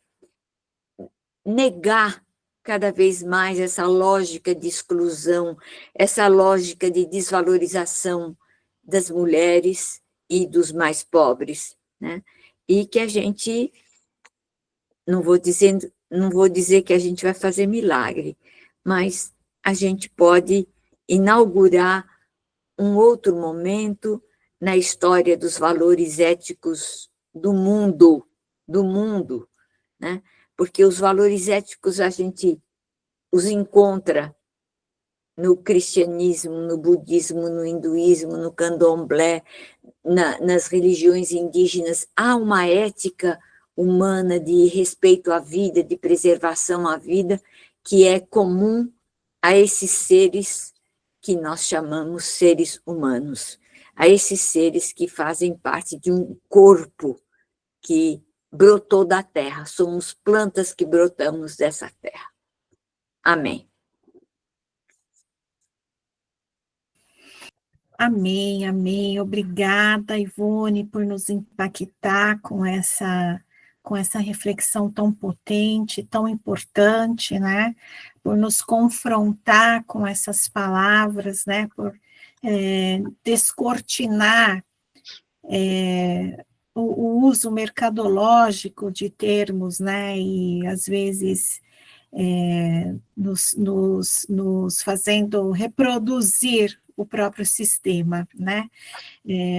negar cada vez mais essa lógica de exclusão, essa lógica de desvalorização das mulheres e dos mais pobres, né? E que a gente, não vou dizer que a gente vai fazer milagre, mas a gente pode inaugurar um outro momento na história dos valores éticos do mundo, né? Porque os valores éticos a gente os encontra no cristianismo, no budismo, no hinduísmo, no candomblé, nas religiões indígenas. Há uma ética humana de respeito à vida, de preservação à vida, que é comum a esses seres que nós chamamos seres humanos, a esses seres que fazem parte de um corpo que brotou da terra. Somos plantas que brotamos dessa terra. Amém. Amém, amém. Obrigada, Ivone, por nos impactar com essa reflexão tão potente, tão importante, né? Por nos confrontar com essas palavras, né? Por descortinar o uso mercadológico de termos, né? E às vezes nos fazendo reproduzir o próprio sistema, né?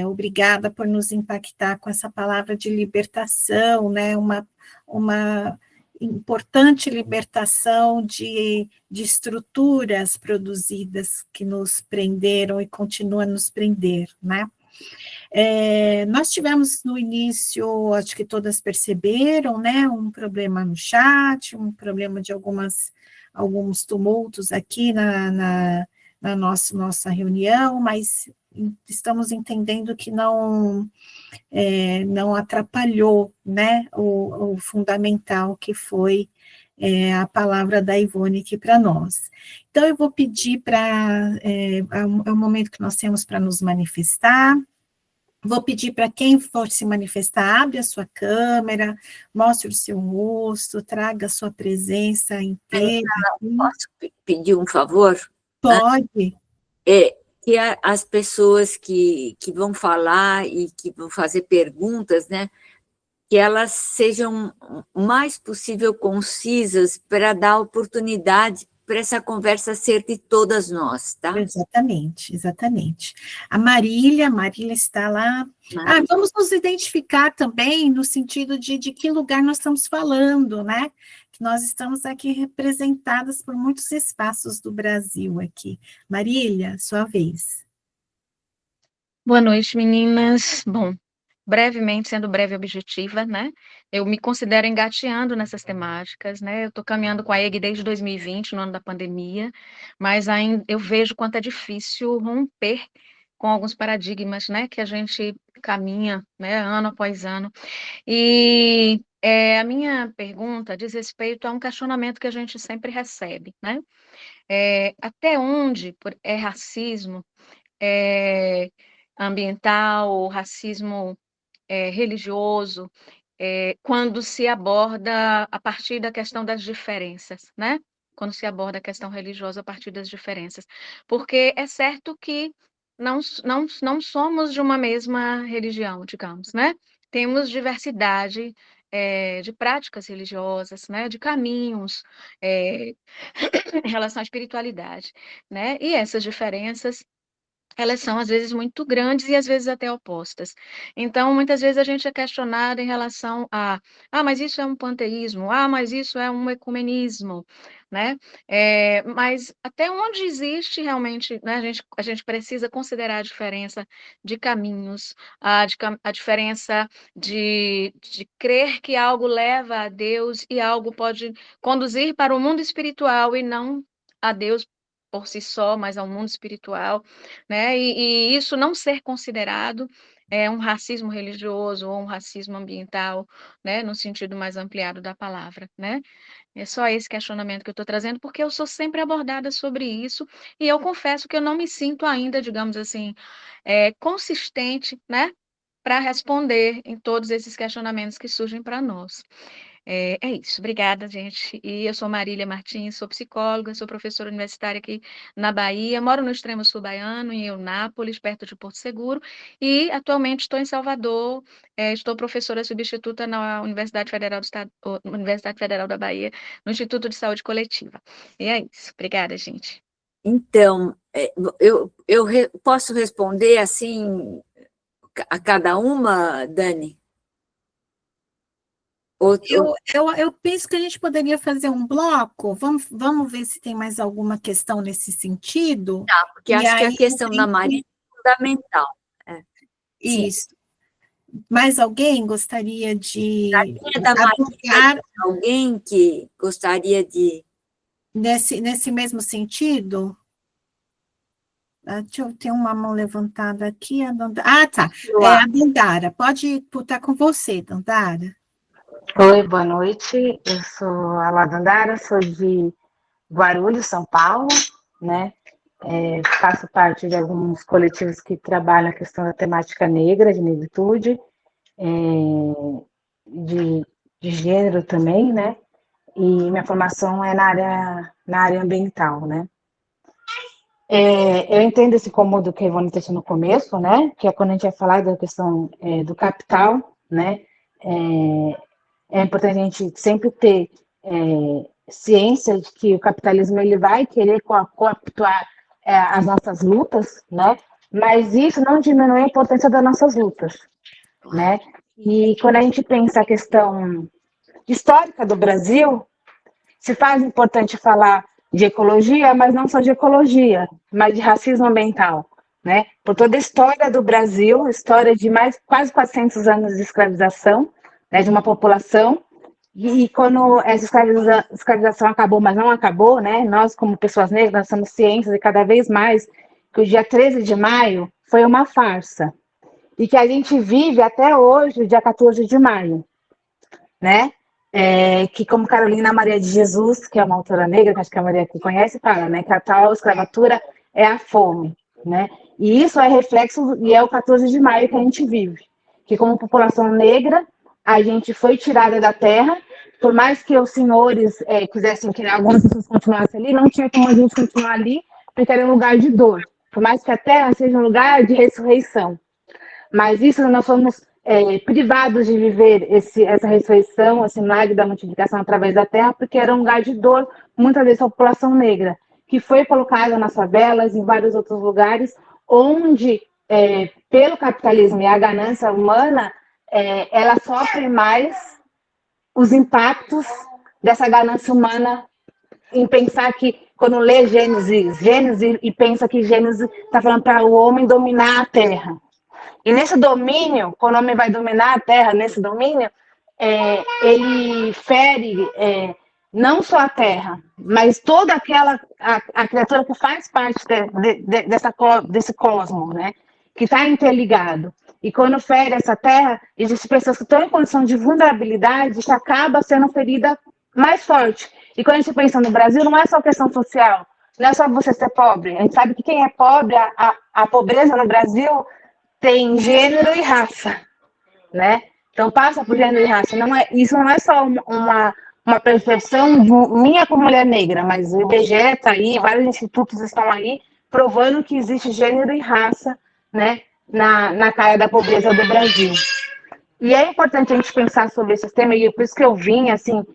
Obrigada por nos impactar com essa palavra de libertação, né? Uma importante libertação de estruturas produzidas que nos prenderam e continuam a nos prender, né? Nós tivemos no início, acho que todas perceberam, né, um problema no chat, um problema de alguns tumultos aqui na nossa reunião, mas estamos entendendo que não atrapalhou, né, o fundamental que foi a palavra da Ivone aqui para nós. Então, eu vou pedir é o momento que nós temos para nos manifestar. Vou pedir para quem for se manifestar, abre a sua câmera, mostre o seu rosto, traga a sua presença inteira. Posso pedir um favor? Pode. Que as pessoas que vão falar e que vão fazer perguntas, né, que elas sejam o mais possível concisas para dar oportunidade para essa conversa ser de todas nós, tá? Exatamente, exatamente. A Marília está lá. Vamos nos identificar também no sentido de que lugar nós estamos falando, né? Que nós estamos aqui representadas por muitos espaços do Brasil aqui. Marília, sua vez. Boa noite, meninas. Bom, brevemente, sendo breve e objetiva, né? Eu me considero engateando nessas temáticas, né? Eu estou caminhando com a EG desde 2020, no ano da pandemia, mas ainda eu vejo quanto é difícil romper com alguns paradigmas, né? Que a gente caminha, né? Ano após ano. E a minha pergunta diz respeito a um questionamento que a gente sempre recebe, né? Até onde é racismo ambiental, ou racismo religioso, quando se aborda a partir da questão das diferenças, né? Quando se aborda a questão religiosa a partir das diferenças. Porque é certo que não somos de uma mesma religião, digamos, né? Temos diversidade de práticas religiosas, né? De caminhos em relação à espiritualidade, né? E essas diferenças elas são às vezes muito grandes e às vezes até opostas. Então, muitas vezes a gente é questionado em relação mas isso é um panteísmo, mas isso é um ecumenismo, né? Mas até onde existe realmente, né? A gente precisa considerar a diferença de caminhos, a diferença de crer que algo leva a Deus e algo pode conduzir para o mundo espiritual e não a Deus por si só, mas ao mundo espiritual, né? E isso não ser considerado um racismo religioso ou um racismo ambiental, né? No sentido mais ampliado da palavra, né? É só esse questionamento que eu estou trazendo, porque eu sou sempre abordada sobre isso, e eu confesso que eu não me sinto ainda, digamos assim, consistente, né? Para responder em todos esses questionamentos que surgem para nós. É isso, obrigada, gente. E eu sou Marília Martins, sou psicóloga, sou professora universitária aqui na Bahia, moro no extremo sul baiano, em Eunápolis, perto de Porto Seguro, e atualmente estou em Salvador, estou professora substituta na Universidade Federal do Estado, Universidade Federal da Bahia, no Instituto de Saúde Coletiva. E é isso, obrigada, gente. Então, eu posso responder assim a cada uma, Dani? Eu penso que a gente poderia fazer um bloco. Vamos ver se tem mais alguma questão nesse sentido. Tá, porque acho que a questão da Maria é fundamental. Isso. Mais alguém gostaria de abordar alguém que gostaria de nesse mesmo sentido? Deixa eu ter uma mão levantada aqui. Tá. A Dandara. Pode estar com você, Dandara. Oi, boa noite. Eu sou a Ladandara, sou de Guarulhos, São Paulo, né? Faço parte de alguns coletivos que trabalham a questão da temática negra, de negritude, de gênero também, né? E minha formação é na área ambiental, né? Eu entendo esse incômodo que a Ivone disse no começo, né? Que é quando a gente vai falar da questão do capital, né? É importante a gente sempre ter ciência de que o capitalismo ele vai querer cooptar as nossas lutas, né? Mas isso não diminui a importância das nossas lutas, né? E quando a gente pensa a questão histórica do Brasil, se faz importante falar de ecologia, mas não só de ecologia, mas de racismo ambiental, né? Por toda a história do Brasil, história de quase 400 anos de escravização, né, de uma população, e quando essa escravização acabou, mas não acabou, né, nós como pessoas negras, nós somos cientes e cada vez mais que o dia 13 de maio foi uma farsa, e que a gente vive até hoje, o dia 14 de maio, né, que como Carolina Maria de Jesus, que é uma autora negra, que acho que a Maria aqui conhece, fala, né, que a tal escravatura é a fome, né, e isso é reflexo, e é o 14 de maio que a gente vive, que como população negra, a gente foi tirada da terra, por mais que os senhores quisessem que algumas pessoas continuassem ali, não tinha como a gente continuar ali, porque era um lugar de dor, por mais que a terra seja um lugar de ressurreição. Mas isso nós fomos privados de viver essa ressurreição, esse milagre da multiplicação através da terra, porque era um lugar de dor, muitas vezes a população negra, que foi colocada nas favelas, em vários outros lugares, onde, pelo capitalismo e a ganância humana, ela sofre mais os impactos dessa ganância humana em pensar que, quando lê Gênesis e pensa que Gênesis está falando para o homem dominar a terra. E nesse domínio, quando o homem vai dominar a terra, nesse domínio, ele fere não só a terra, mas toda a criatura que faz parte desse cosmos, né? Que está interligado. E quando fere essa terra, existem pessoas que estão em condição de vulnerabilidade que acaba sendo ferida mais forte. E quando a gente pensa no Brasil, não é só questão social, não é só você ser pobre. A gente sabe que quem é pobre, a pobreza no Brasil tem gênero e raça, né? Então passa por gênero e raça. Isso não é só uma percepção minha como mulher negra, mas o IBGE está aí, vários institutos estão aí provando que existe gênero e raça, né, na cara da pobreza do Brasil. E é importante a gente pensar sobre esse tema, e por isso que eu vim, assim,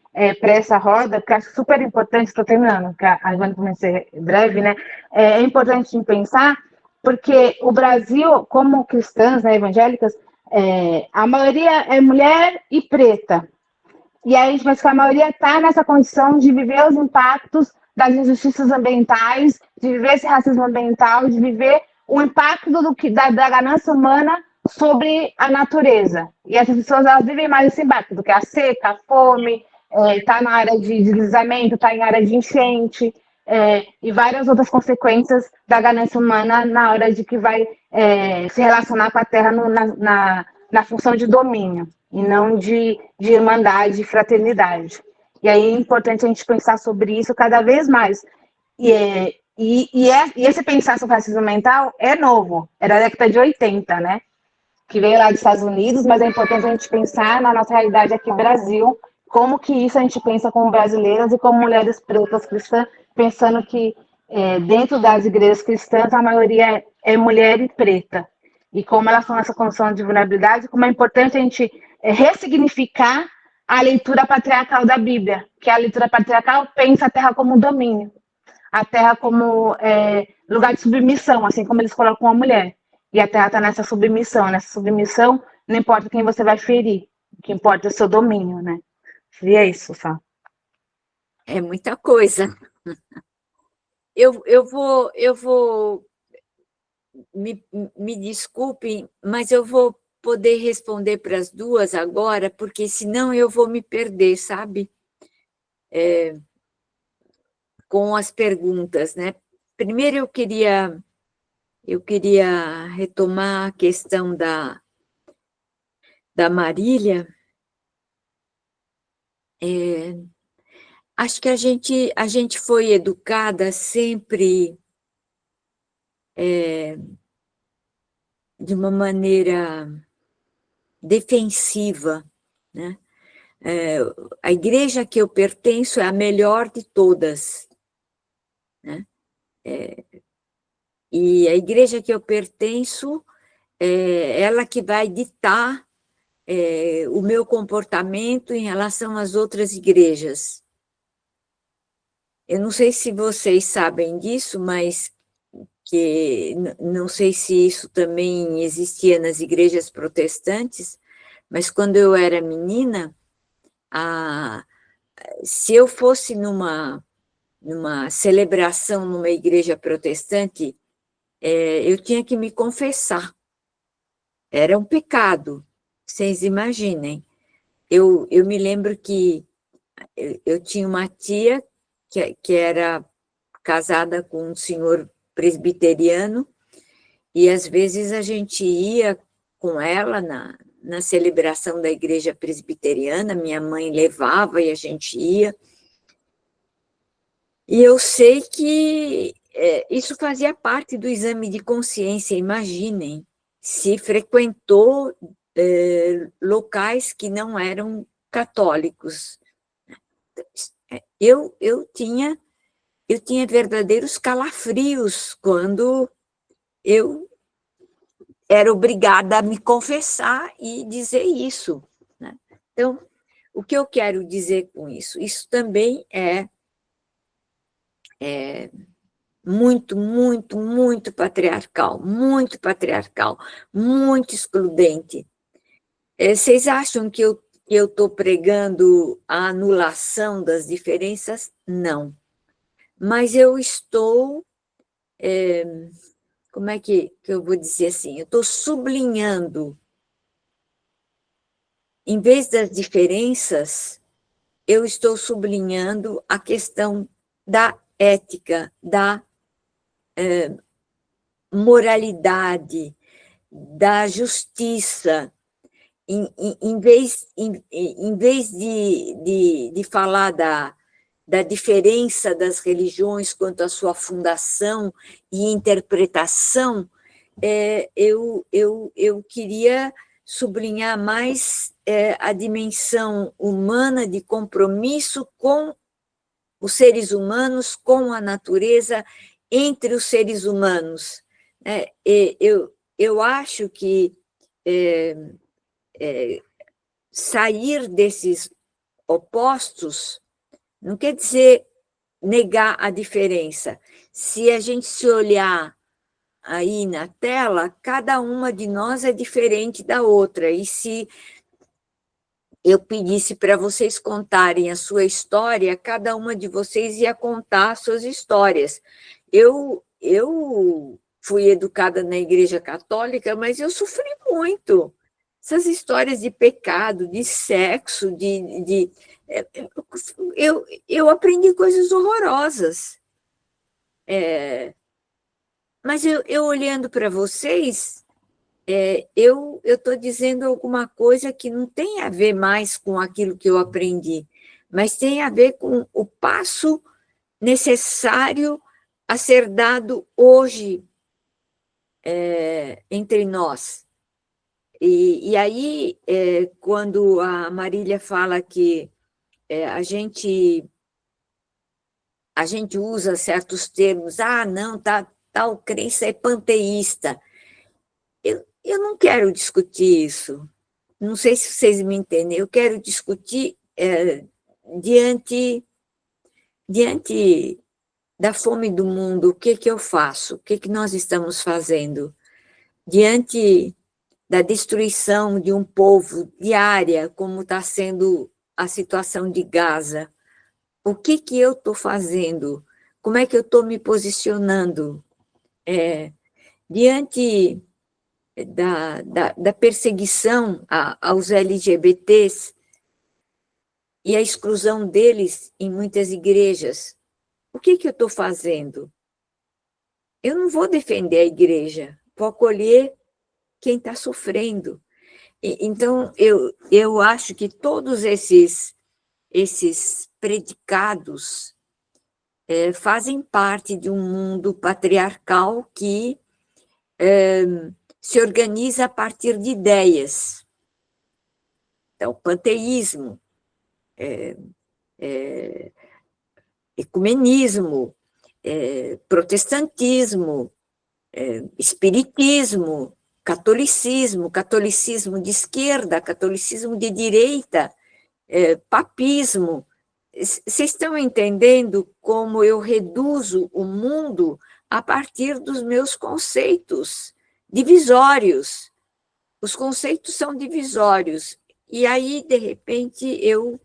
para essa roda, porque acho super importante, estou terminando, porque a Ivana vai ser breve, né? É importante a gente pensar, porque o Brasil, como cristãs, né, evangélicas, a maioria é mulher e preta. E aí a gente pensa que a maioria está nessa condição de viver os impactos das injustiças ambientais, de viver esse racismo ambiental, de viver o impacto da ganância humana sobre a natureza. E essas pessoas, elas vivem mais esse impacto, do que a seca, a fome, está na área de deslizamento, está em área de enchente, e várias outras consequências da ganância humana na hora de que vai se relacionar com a terra na função de domínio, e não de irmandade e fraternidade. E aí é importante a gente pensar sobre isso cada vez mais. E esse pensar sobre racismo mental é novo, era da década de 80, né? Que veio lá dos Estados Unidos, mas é importante a gente pensar na nossa realidade aqui no Brasil, como que isso a gente pensa como brasileiras e como mulheres pretas cristãs, pensando que dentro das igrejas cristãs a maioria é mulher e preta, e como elas estão nessa condição de vulnerabilidade, como é importante a gente ressignificar a leitura patriarcal da Bíblia, que a leitura patriarcal pensa a terra como domínio, a terra como lugar de submissão, assim como eles colocam a mulher. E a terra está nessa submissão. Nessa submissão, não importa quem você vai ferir, o que importa é o seu domínio, né? E é isso, só. É muita coisa. Eu vou me desculpem, mas eu vou poder responder para as duas agora, porque senão eu vou me perder, sabe? Com as perguntas, né? Primeiro eu queria retomar a questão da Marília. Acho que a gente foi educada sempre de uma maneira defensiva, né? A igreja que eu pertenço é a melhor de todas, né? E a igreja que eu pertenço é ela que vai ditar o meu comportamento em relação às outras igrejas. Eu não sei se vocês sabem disso, mas não sei se isso também existia nas igrejas protestantes, mas quando eu era menina, se eu fosse numa celebração numa igreja protestante, eu tinha que me confessar. Era um pecado, vocês imaginem. Eu me lembro que eu tinha uma tia que era casada com um senhor presbiteriano, e às vezes a gente ia com ela na celebração da igreja presbiteriana, minha mãe levava e a gente ia. E eu sei que isso fazia parte do exame de consciência, imaginem, se frequentou locais que não eram católicos. Eu tinha verdadeiros calafrios quando eu era obrigada a me confessar e dizer isso, né? Então, o que eu quero dizer com isso? Isso também é muito, muito, muito patriarcal, muito excludente. Vocês acham que eu estou pregando a anulação das diferenças? Não. Mas eu estou, como é que eu vou dizer assim? Eu estou sublinhando, em vez das diferenças, eu estou sublinhando a questão da ética, da moralidade, da justiça. Em vez de falar da diferença das religiões quanto à sua fundação e interpretação, eu queria sublinhar mais a dimensão humana de compromisso com os seres humanos, com a natureza entre os seres humanos. Né? Eu acho que sair desses opostos não quer dizer negar a diferença. Se a gente se olhar aí na tela, cada uma de nós é diferente da outra. E se eu pedisse para vocês contarem a sua história, cada uma de vocês ia contar as suas histórias. Eu fui educada na Igreja Católica, mas eu sofri muito. Essas histórias de pecado, de sexo, eu aprendi coisas horrorosas. Mas eu olhando para vocês, eu estou dizendo alguma coisa que não tem a ver mais com aquilo que eu aprendi, mas tem a ver com o passo necessário a ser dado hoje entre nós. E aí, quando a Marília fala que a gente usa certos termos, não, tal crença é panteísta. Eu não quero discutir isso. Não sei se vocês me entendem. Eu quero discutir diante da fome do mundo, o que eu faço? O que nós estamos fazendo? Diante da destruição de um povo diária, como está sendo a situação de Gaza, o que eu estou fazendo? Como é que eu estou me posicionando? Diante da perseguição aos LGBTs e a exclusão deles em muitas igrejas, o que eu estou fazendo? Eu não vou defender a igreja, vou acolher quem está sofrendo. Então, eu acho que todos esses predicados fazem parte de um mundo patriarcal que se organiza a partir de ideias. Então, panteísmo, ecumenismo, protestantismo, espiritismo, catolicismo de esquerda, catolicismo de direita, papismo. Vocês estão entendendo como eu reduzo o mundo a partir dos meus conceitos divisórios? Os conceitos são divisórios. E aí, de repente, eu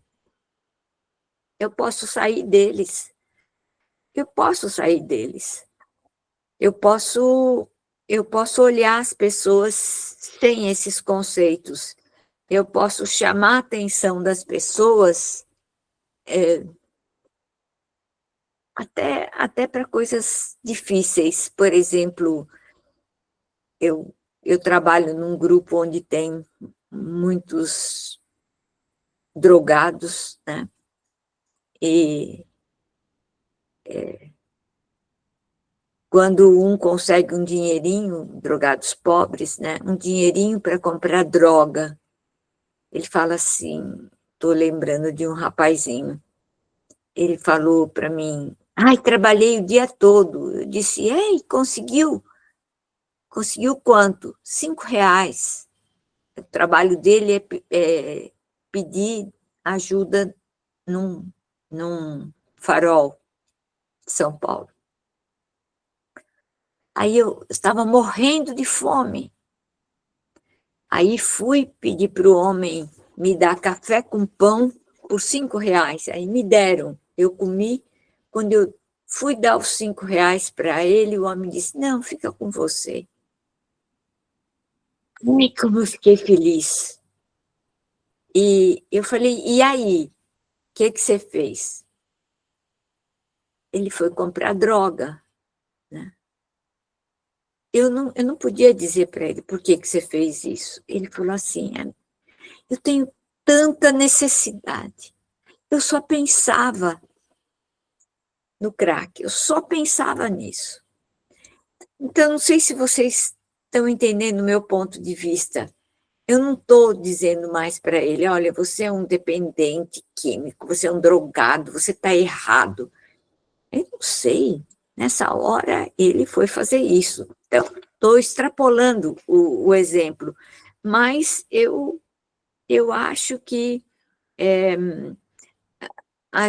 posso sair deles. Eu posso sair deles. Eu posso olhar as pessoas sem esses conceitos. Eu posso chamar a atenção das pessoas até para coisas difíceis. Por exemplo, eu trabalho num grupo onde tem muitos drogados, né? E quando um consegue um dinheirinho, drogados pobres, né? Um dinheirinho para comprar droga, ele fala assim, estou lembrando de um rapazinho, ele falou para mim, trabalhei o dia todo. Eu disse, ei, conseguiu? Conseguiu quanto? R$5. O trabalho dele é pedir ajuda num farol de São Paulo. Aí eu estava morrendo de fome. Aí fui pedir para o homem me dar café com pão por R$5. Aí me deram, eu comi. Quando eu fui dar os R$5 para ele, o homem disse, não, fica com você. E como eu fiquei feliz. E eu falei, e aí? O que você fez? Ele foi comprar droga, né? Eu não podia dizer para ele, por que você fez isso? Ele falou assim, eu tenho tanta necessidade. Eu só pensava no crack, eu só pensava nisso. Então, não sei se vocês estão entendendo o meu ponto de vista. Eu não estou dizendo mais para ele, olha, você é um dependente químico, você é um drogado, você está errado. Eu não sei. Nessa hora, ele foi fazer isso. Então, estou extrapolando o exemplo, mas eu acho que a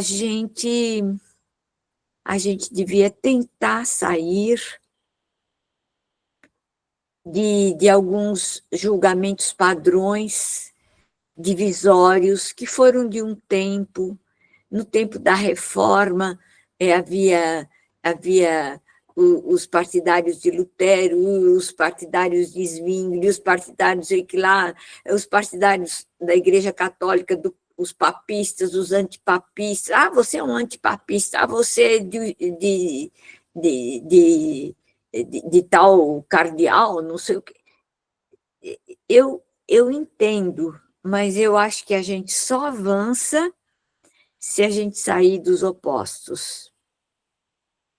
gente devia tentar sair de alguns julgamentos padrões divisórios que foram de um tempo. No tempo da reforma, havia os partidários de Lutero, os partidários de Zwingli, os partidários os partidários da Igreja Católica, os papistas, os antipapistas. Ah, você é um antipapista, ah, você é de tal cardeal, não sei o quê. Eu entendo, mas eu acho que a gente só avança se a gente sair dos opostos,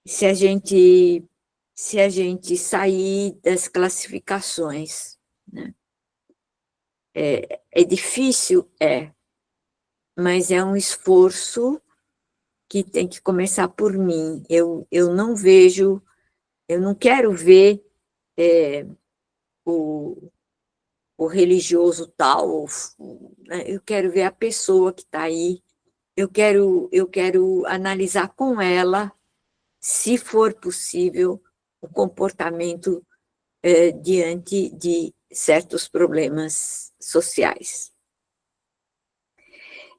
se a gente sair das classificações, né? É difícil, mas é um esforço que tem que começar por mim. Eu não vejo, eu não quero ver o religioso tal, né? Eu quero ver a pessoa que está aí. Eu quero analisar com ela, se for possível, o comportamento diante de certos problemas sociais.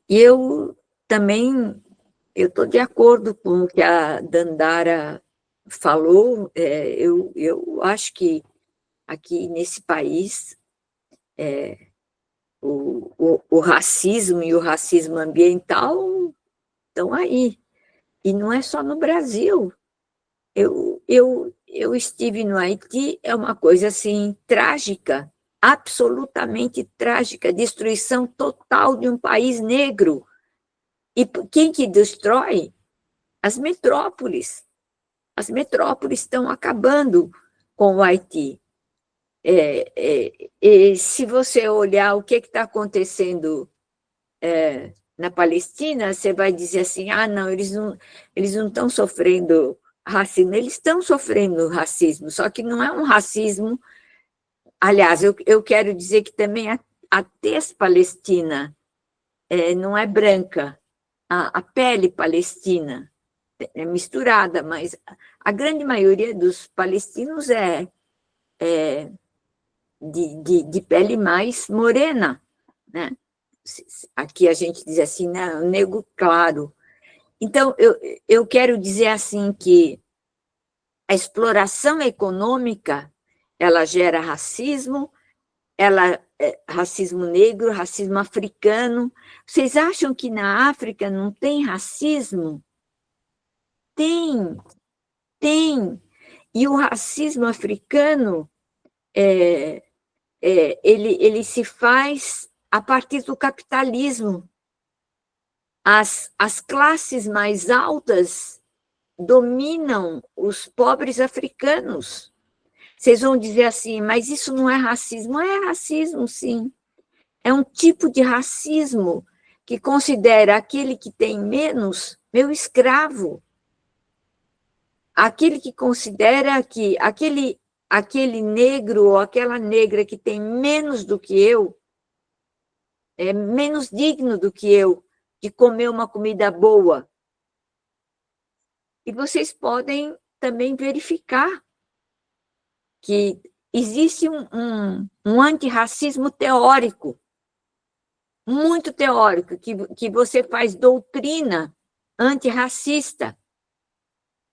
E eu também estou de acordo com o que a Dandara falou. Eu acho que aqui nesse país o racismo e o racismo ambiental estão aí. E não é só no Brasil. Eu estive no Haiti, é uma coisa assim trágica, absolutamente trágica, destruição total de um país negro. E quem que destrói? As metrópoles. As metrópoles estão acabando com o Haiti. E se você olhar o que está acontecendo na Palestina, você vai dizer assim, ah, não, eles não estão sofrendo racismo, eles estão sofrendo racismo, só que não é um racismo. Aliás, eu quero dizer que também a tez palestina não é branca, a pele palestina é misturada, mas a grande maioria dos palestinos é de pele mais morena, né? Aqui a gente diz assim, né, negro claro. Então, eu quero dizer assim que a exploração econômica, ela gera racismo, racismo negro, racismo africano. Vocês acham que na África não tem racismo? Tem. E o racismo africano, ele se faz a partir do capitalismo. As classes mais altas dominam os pobres africanos. Vocês vão dizer assim, mas isso não é racismo? É racismo, sim. É um tipo de racismo que considera aquele que tem menos meu escravo. Aquele que considera que aquele negro ou aquela negra que tem menos do que eu, é menos digno do que eu de comer uma comida boa. E vocês podem também verificar que existe um antirracismo teórico, muito teórico, que você faz doutrina antirracista,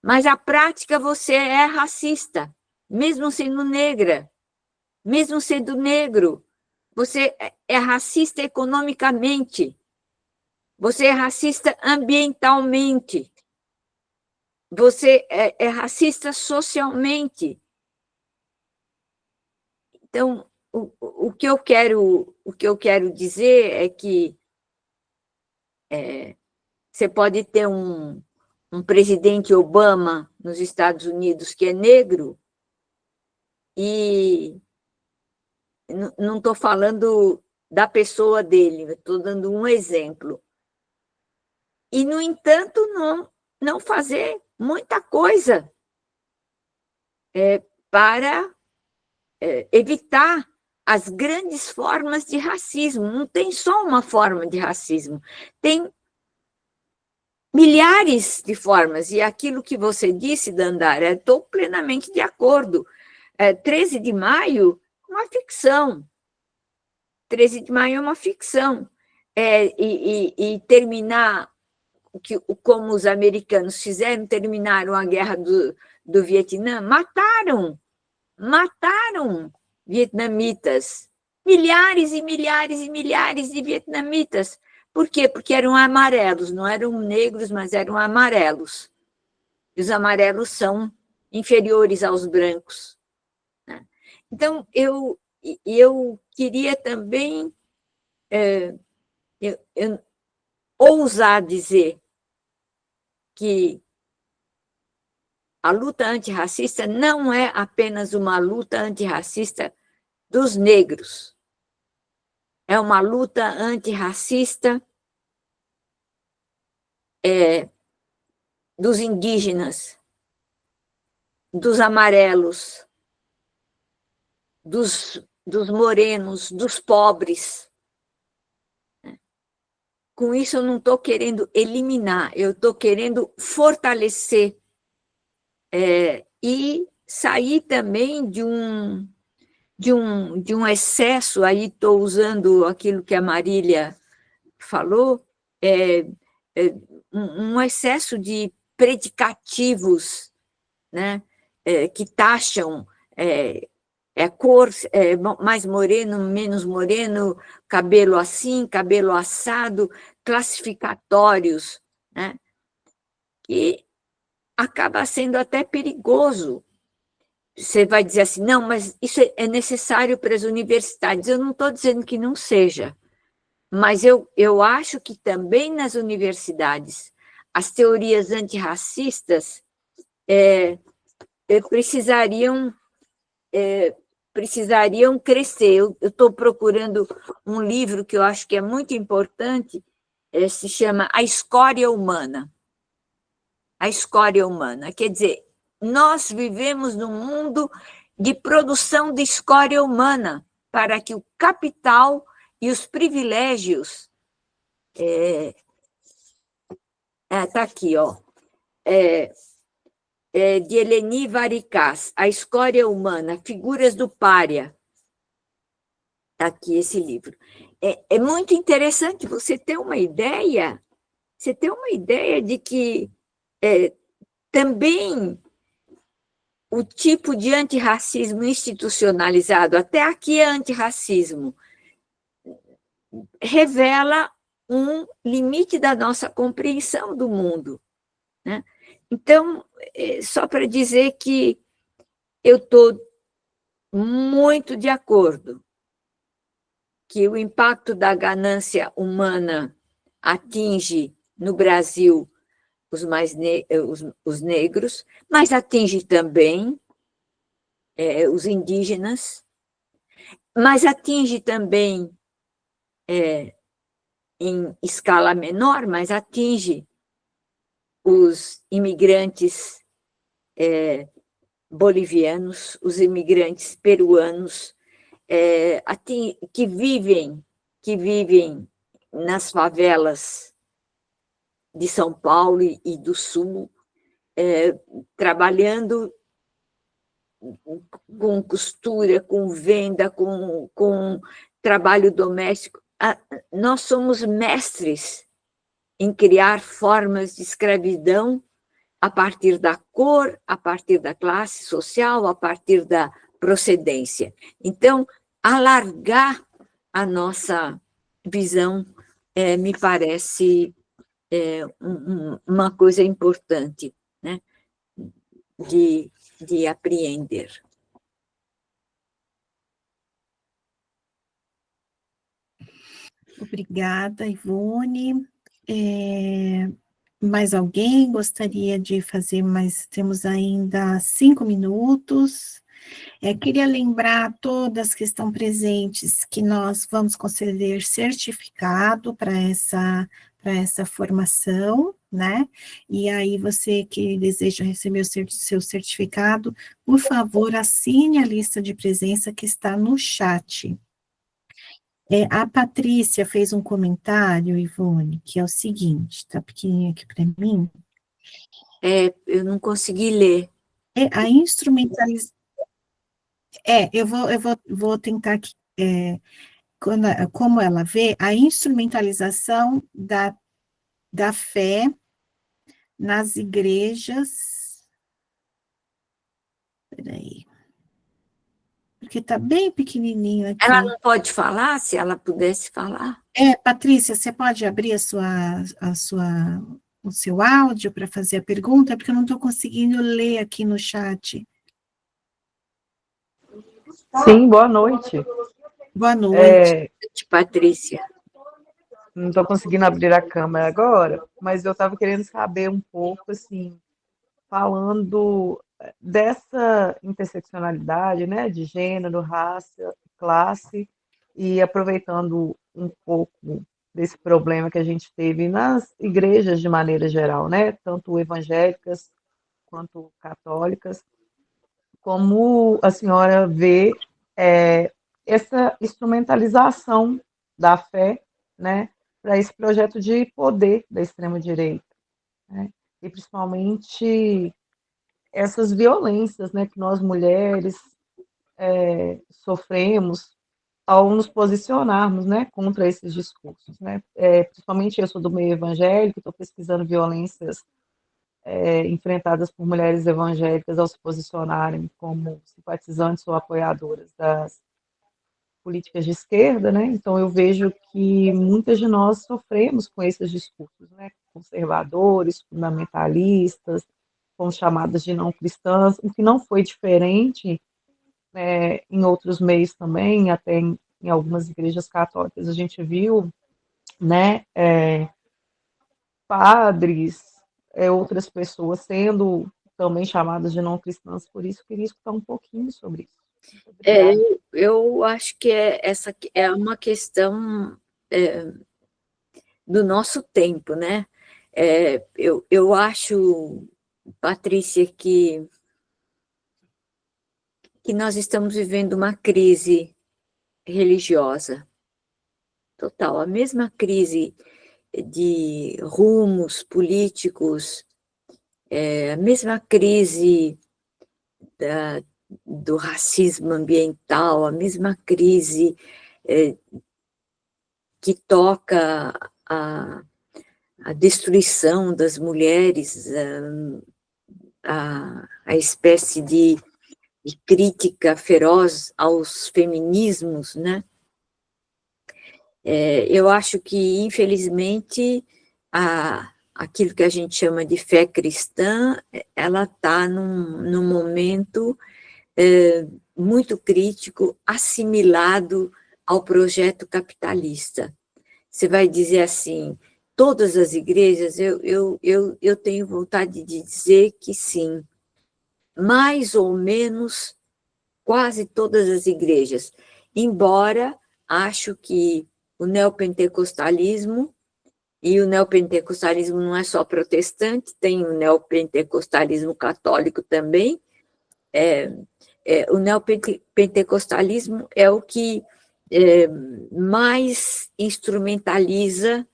mas a prática você é racista, mesmo sendo negra, mesmo sendo negro, você é racista economicamente, você é racista ambientalmente, você é racista socialmente. Então, o que eu quero dizer é que você pode ter um presidente Obama nos Estados Unidos que é negro e não estou falando da pessoa dele, estou dando um exemplo. E, no entanto, não fazer muita coisa para evitar as grandes formas de racismo. Não tem só uma forma de racismo, tem milhares de formas. E aquilo que você disse, Dandara, estou plenamente de acordo. 13 de maio, uma ficção. 13 de maio é uma ficção. E terminar, como os americanos fizeram, terminaram a guerra do Vietnã, mataram vietnamitas, milhares e milhares e milhares de vietnamitas. Por quê? Porque eram amarelos, não eram negros, mas eram amarelos. E os amarelos são inferiores aos brancos, né? Então, eu queria também ousar dizer que a luta antirracista não é apenas uma luta antirracista dos negros, é uma luta antirracista dos indígenas, dos amarelos, dos morenos, dos pobres. Com isso, eu não estou querendo eliminar, eu estou querendo fortalecer e sair também de um excesso, aí estou usando aquilo que a Marília falou, um excesso de predicativos, né, que taxam cor, mais moreno, menos moreno, cabelo assim, cabelo assado, classificatórios, né, que acaba sendo até perigoso. Você vai dizer assim, não, mas isso é necessário para as universidades. Eu não estou dizendo que não seja, mas eu acho que também nas universidades as teorias antirracistas precisariam crescer. Eu estou procurando um livro que eu acho que é muito importante, se chama A Escória Humana. A Escória Humana, quer dizer, nós vivemos num mundo de produção de escória humana para que o capital e os privilégios... Está aqui, ó. De Eleni Varicaz, A Escória Humana, Figuras do Pária. Está aqui esse livro. É muito interessante você ter uma ideia de que também o tipo de antirracismo institucionalizado, até aqui é antirracismo, revela um limite da nossa compreensão do mundo, né? Então, só para dizer que eu estou muito de acordo que o impacto da ganância humana atinge, no Brasil, os negros, mas atinge também os indígenas, mas atinge também, em escala menor, mas atinge os imigrantes bolivianos, os imigrantes peruanos, que vivem nas favelas de São Paulo e do Sul, trabalhando com costura, com venda, com trabalho doméstico. Nós somos mestres em criar formas de escravidão a partir da cor, a partir da classe social, a partir da procedência. Então, alargar a nossa visão me parece uma coisa importante, né, de apreender. Obrigada, Ivone. Mais alguém gostaria de fazer mais? Temos ainda 5 minutos. Queria lembrar a todas que estão presentes que nós vamos conceder certificado para essa formação, né? E aí você que deseja receber o seu certificado, por favor, assine a lista de presença que está no chat. A Patrícia fez um comentário, Ivone, que é o seguinte, está pequenininho aqui para mim. Eu não consegui ler. A instrumentalização... eu vou tentar aqui, como ela vê, a instrumentalização da fé nas igrejas... Peraí. Porque está bem pequenininho aqui. Ela não pode falar, se ela pudesse falar? Patrícia, você pode abrir o seu áudio para fazer a pergunta, porque eu não estou conseguindo ler aqui no chat. Sim, boa noite. Boa noite. Patrícia. Não estou conseguindo abrir a câmera agora, mas eu estava querendo saber um pouco, assim, falando dessa interseccionalidade, né, de gênero, raça, classe, e aproveitando um pouco desse problema que a gente teve nas igrejas de maneira geral, né, tanto evangélicas quanto católicas, como a senhora vê essa instrumentalização da fé, né, para esse projeto de poder da extrema-direita, né, e principalmente essas violências, né, que nós mulheres sofremos ao nos posicionarmos, né, contra esses discursos, né, principalmente eu sou do meio evangélico, estou pesquisando violências enfrentadas por mulheres evangélicas ao se posicionarem como simpatizantes ou apoiadoras das políticas de esquerda, né? Então eu vejo que muitas de nós sofremos com esses discursos, né? Conservadores, fundamentalistas, fomos chamadas de não cristãs, o que não foi diferente em outros meios também, até em algumas igrejas católicas a gente viu, né? Padres, outras pessoas sendo também chamadas de não cristãs, por isso queria escutar um pouquinho sobre isso. Eu acho que essa é uma questão do nosso tempo, né? Eu acho, Patrícia, que nós estamos vivendo uma crise religiosa total, a mesma crise de rumos políticos, a mesma crise do racismo ambiental, a mesma crise que toca a destruição das mulheres, a espécie de crítica feroz aos feminismos, né? Eu acho que, infelizmente, aquilo que a gente chama de fé cristã, ela está num momento muito crítico, assimilado ao projeto capitalista. Você vai dizer assim, todas as igrejas, eu tenho vontade de dizer que sim, mais ou menos quase todas as igrejas, embora acho que o neopentecostalismo, e o neopentecostalismo não é só protestante, tem o neopentecostalismo católico também, o neopentecostalismo é o que mais instrumentaliza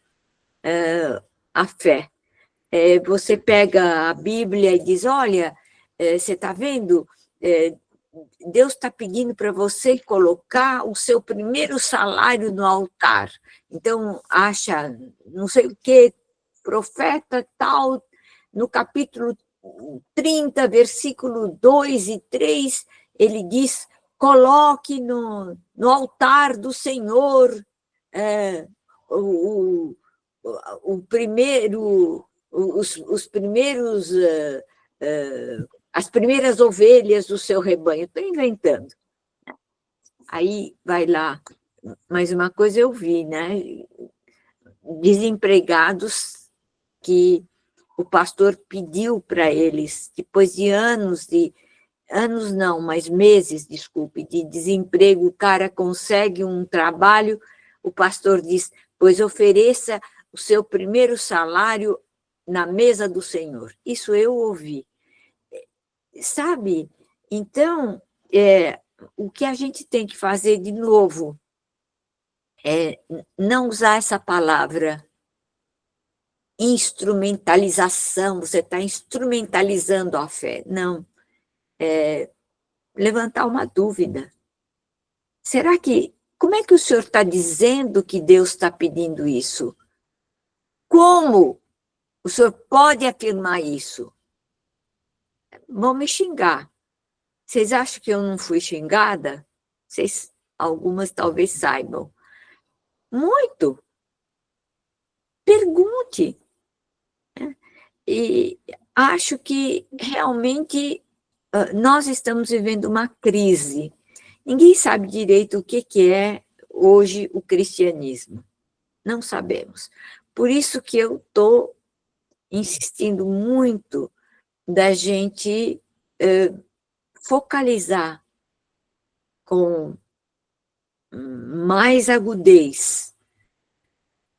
a fé. Você pega a Bíblia e diz, olha, você está vendo, Deus está pedindo para você colocar o seu primeiro salário no altar. Então, acha, não sei o que, profeta tal, no capítulo 30, versículo 2 e 3, ele diz, coloque no altar do Senhor as primeiras ovelhas do seu rebanho. Estou inventando. Aí vai lá, mais uma coisa eu vi, né? Desempregados que o pastor pediu para eles, depois de anos não, mas meses, desculpe, de desemprego, o cara consegue um trabalho, o pastor diz, pois ofereça o seu primeiro salário na mesa do Senhor. Isso eu ouvi. Sabe? Então, o que a gente tem que fazer de novo é não usar essa palavra instrumentalização, você está instrumentalizando a fé. Não. Levantar uma dúvida. Será que, como é que o senhor está dizendo que Deus está pedindo isso? Como o senhor pode afirmar isso? Vão me xingar. Vocês acham que eu não fui xingada? Algumas talvez saibam. Muito. Pergunte. E acho que realmente nós estamos vivendo uma crise. Ninguém sabe direito o que é hoje o cristianismo. Não sabemos. Por isso que eu estou insistindo muito da gente focalizar com mais agudez,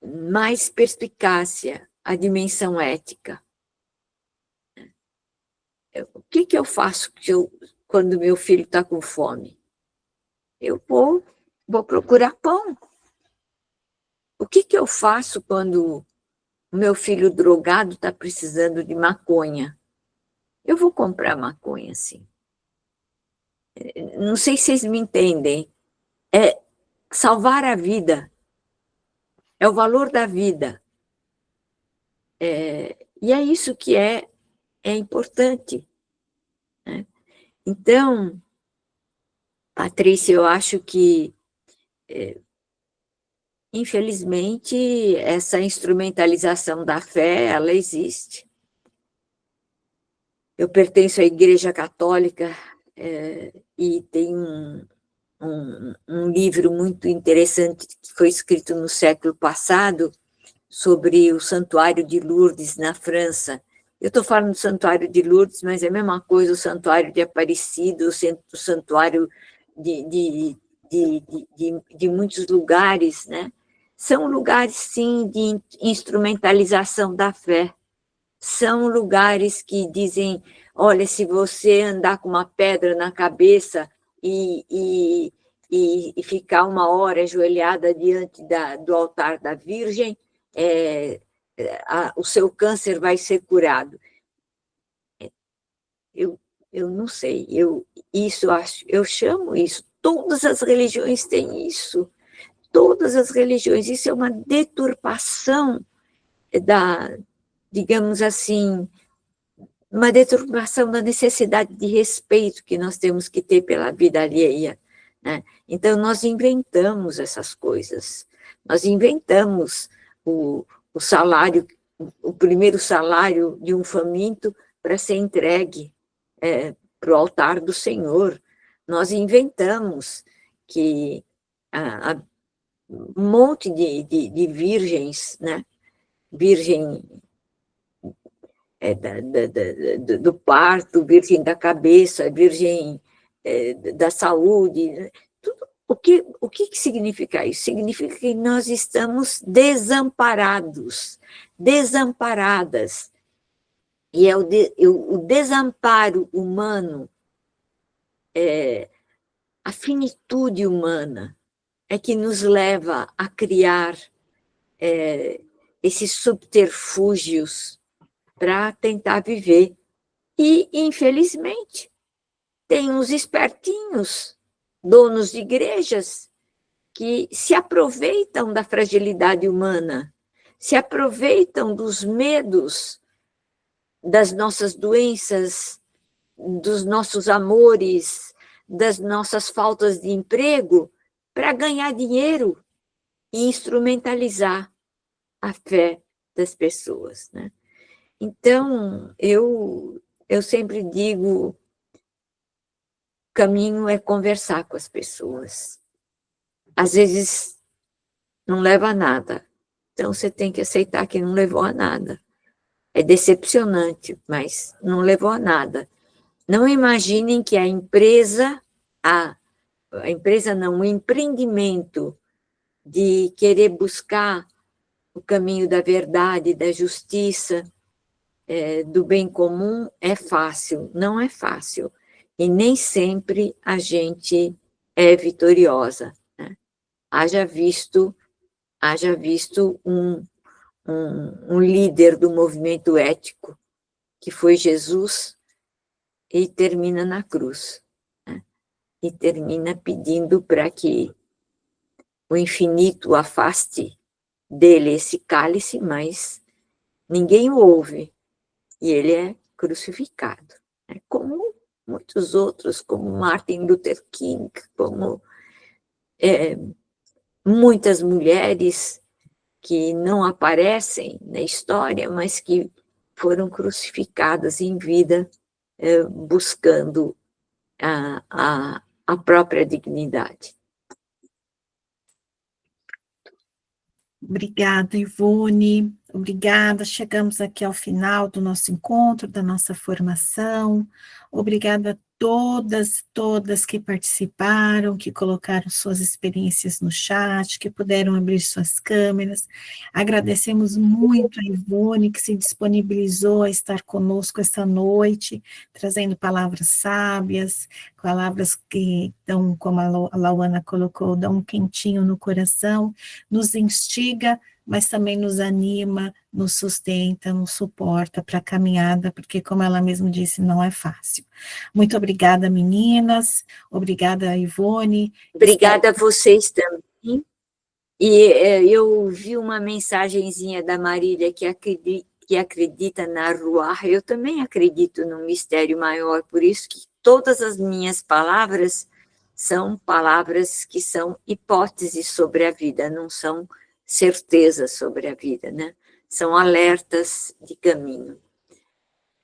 mais perspicácia a dimensão ética. O que eu faço quando meu filho está com fome? Eu vou procurar pão. O que eu faço quando o meu filho drogado está precisando de maconha? Eu vou comprar maconha, sim. Não sei se vocês me entendem. É salvar a vida. É o valor da vida. E é isso que é importante. Né? Então, Patrícia, eu acho que, infelizmente, essa instrumentalização da fé, ela existe. Eu pertenço à Igreja Católica e tem um livro muito interessante que foi escrito no século passado sobre o Santuário de Lourdes, na França. Eu estou falando do Santuário de Lourdes, mas é a mesma coisa o Santuário de Aparecida, o Santuário de muitos lugares, né? São lugares, sim, de instrumentalização da fé. São lugares que dizem, olha, se você andar com uma pedra na cabeça e ficar 1 hora ajoelhada diante do altar da Virgem, o seu câncer vai ser curado. Eu não sei, eu chamo isso, todas as religiões têm isso, todas as religiões, isso é uma deturpação digamos assim, uma deturpação da necessidade de respeito que nós temos que ter pela vida alheia. Né? Então, nós inventamos essas coisas, nós inventamos o salário, o primeiro salário de um faminto para ser entregue para o altar do Senhor. Nós inventamos que um monte de virgens, né? Virgem do parto, virgem da cabeça, virgem da saúde. Tudo. O que significa isso? Significa que nós estamos desamparados, desamparadas. E o desamparo humano, a finitude humana, é que nos leva a criar esses subterfúgios para tentar viver. E, infelizmente, tem uns espertinhos, donos de igrejas, que se aproveitam da fragilidade humana, se aproveitam dos medos, das nossas doenças, dos nossos amores, das nossas faltas de emprego, para ganhar dinheiro e instrumentalizar a fé das pessoas, né? Então, eu sempre digo, o caminho é conversar com as pessoas. Às vezes, não leva a nada. Então, você tem que aceitar que não levou a nada. É decepcionante, mas não levou a nada. Não imaginem que o empreendimento de querer buscar o caminho da verdade, da justiça, do bem comum é fácil, não é fácil. E nem sempre a gente é vitoriosa, né? Haja visto um líder do movimento ético, que foi Jesus, e termina na cruz, né? E termina pedindo para que o infinito afaste dele esse cálice, mas ninguém o ouve, e ele é crucificado, né? Como muitos outros, como Martin Luther King, como muitas mulheres que não aparecem na história, mas que foram crucificadas em vida, buscando a própria dignidade. Obrigada, Ivone. Obrigada. Chegamos aqui ao final do nosso encontro, da nossa formação. Obrigada a todas que participaram, que colocaram suas experiências no chat, que puderam abrir suas câmeras. Agradecemos muito a Ivone, que se disponibilizou a estar conosco essa noite, trazendo palavras sábias, palavras que dão, como a Lauana colocou, dão um quentinho no coração, nos instiga, mas também nos anima, nos sustenta, nos suporta para a caminhada, porque, como ela mesma disse, não é fácil. Muito obrigada, meninas, obrigada, Ivone. Obrigada a vocês também. E eu vi uma mensagenzinha da Marília que acredita na Ruach. Eu também acredito no mistério maior, por isso que todas as minhas palavras são palavras que são hipóteses sobre a vida, não são certezas sobre a vida, né? São alertas de caminho.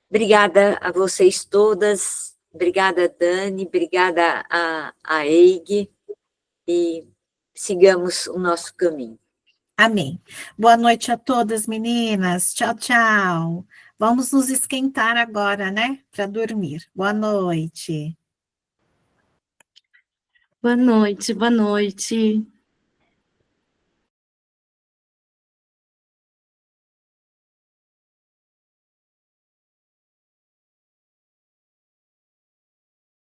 Obrigada a vocês todas, obrigada, Dani, obrigada a Eig, e sigamos o nosso caminho. Amém. Boa noite a todas, meninas. Tchau, tchau. Vamos nos esquentar agora, né? Para dormir. Boa noite. Boa noite, boa noite.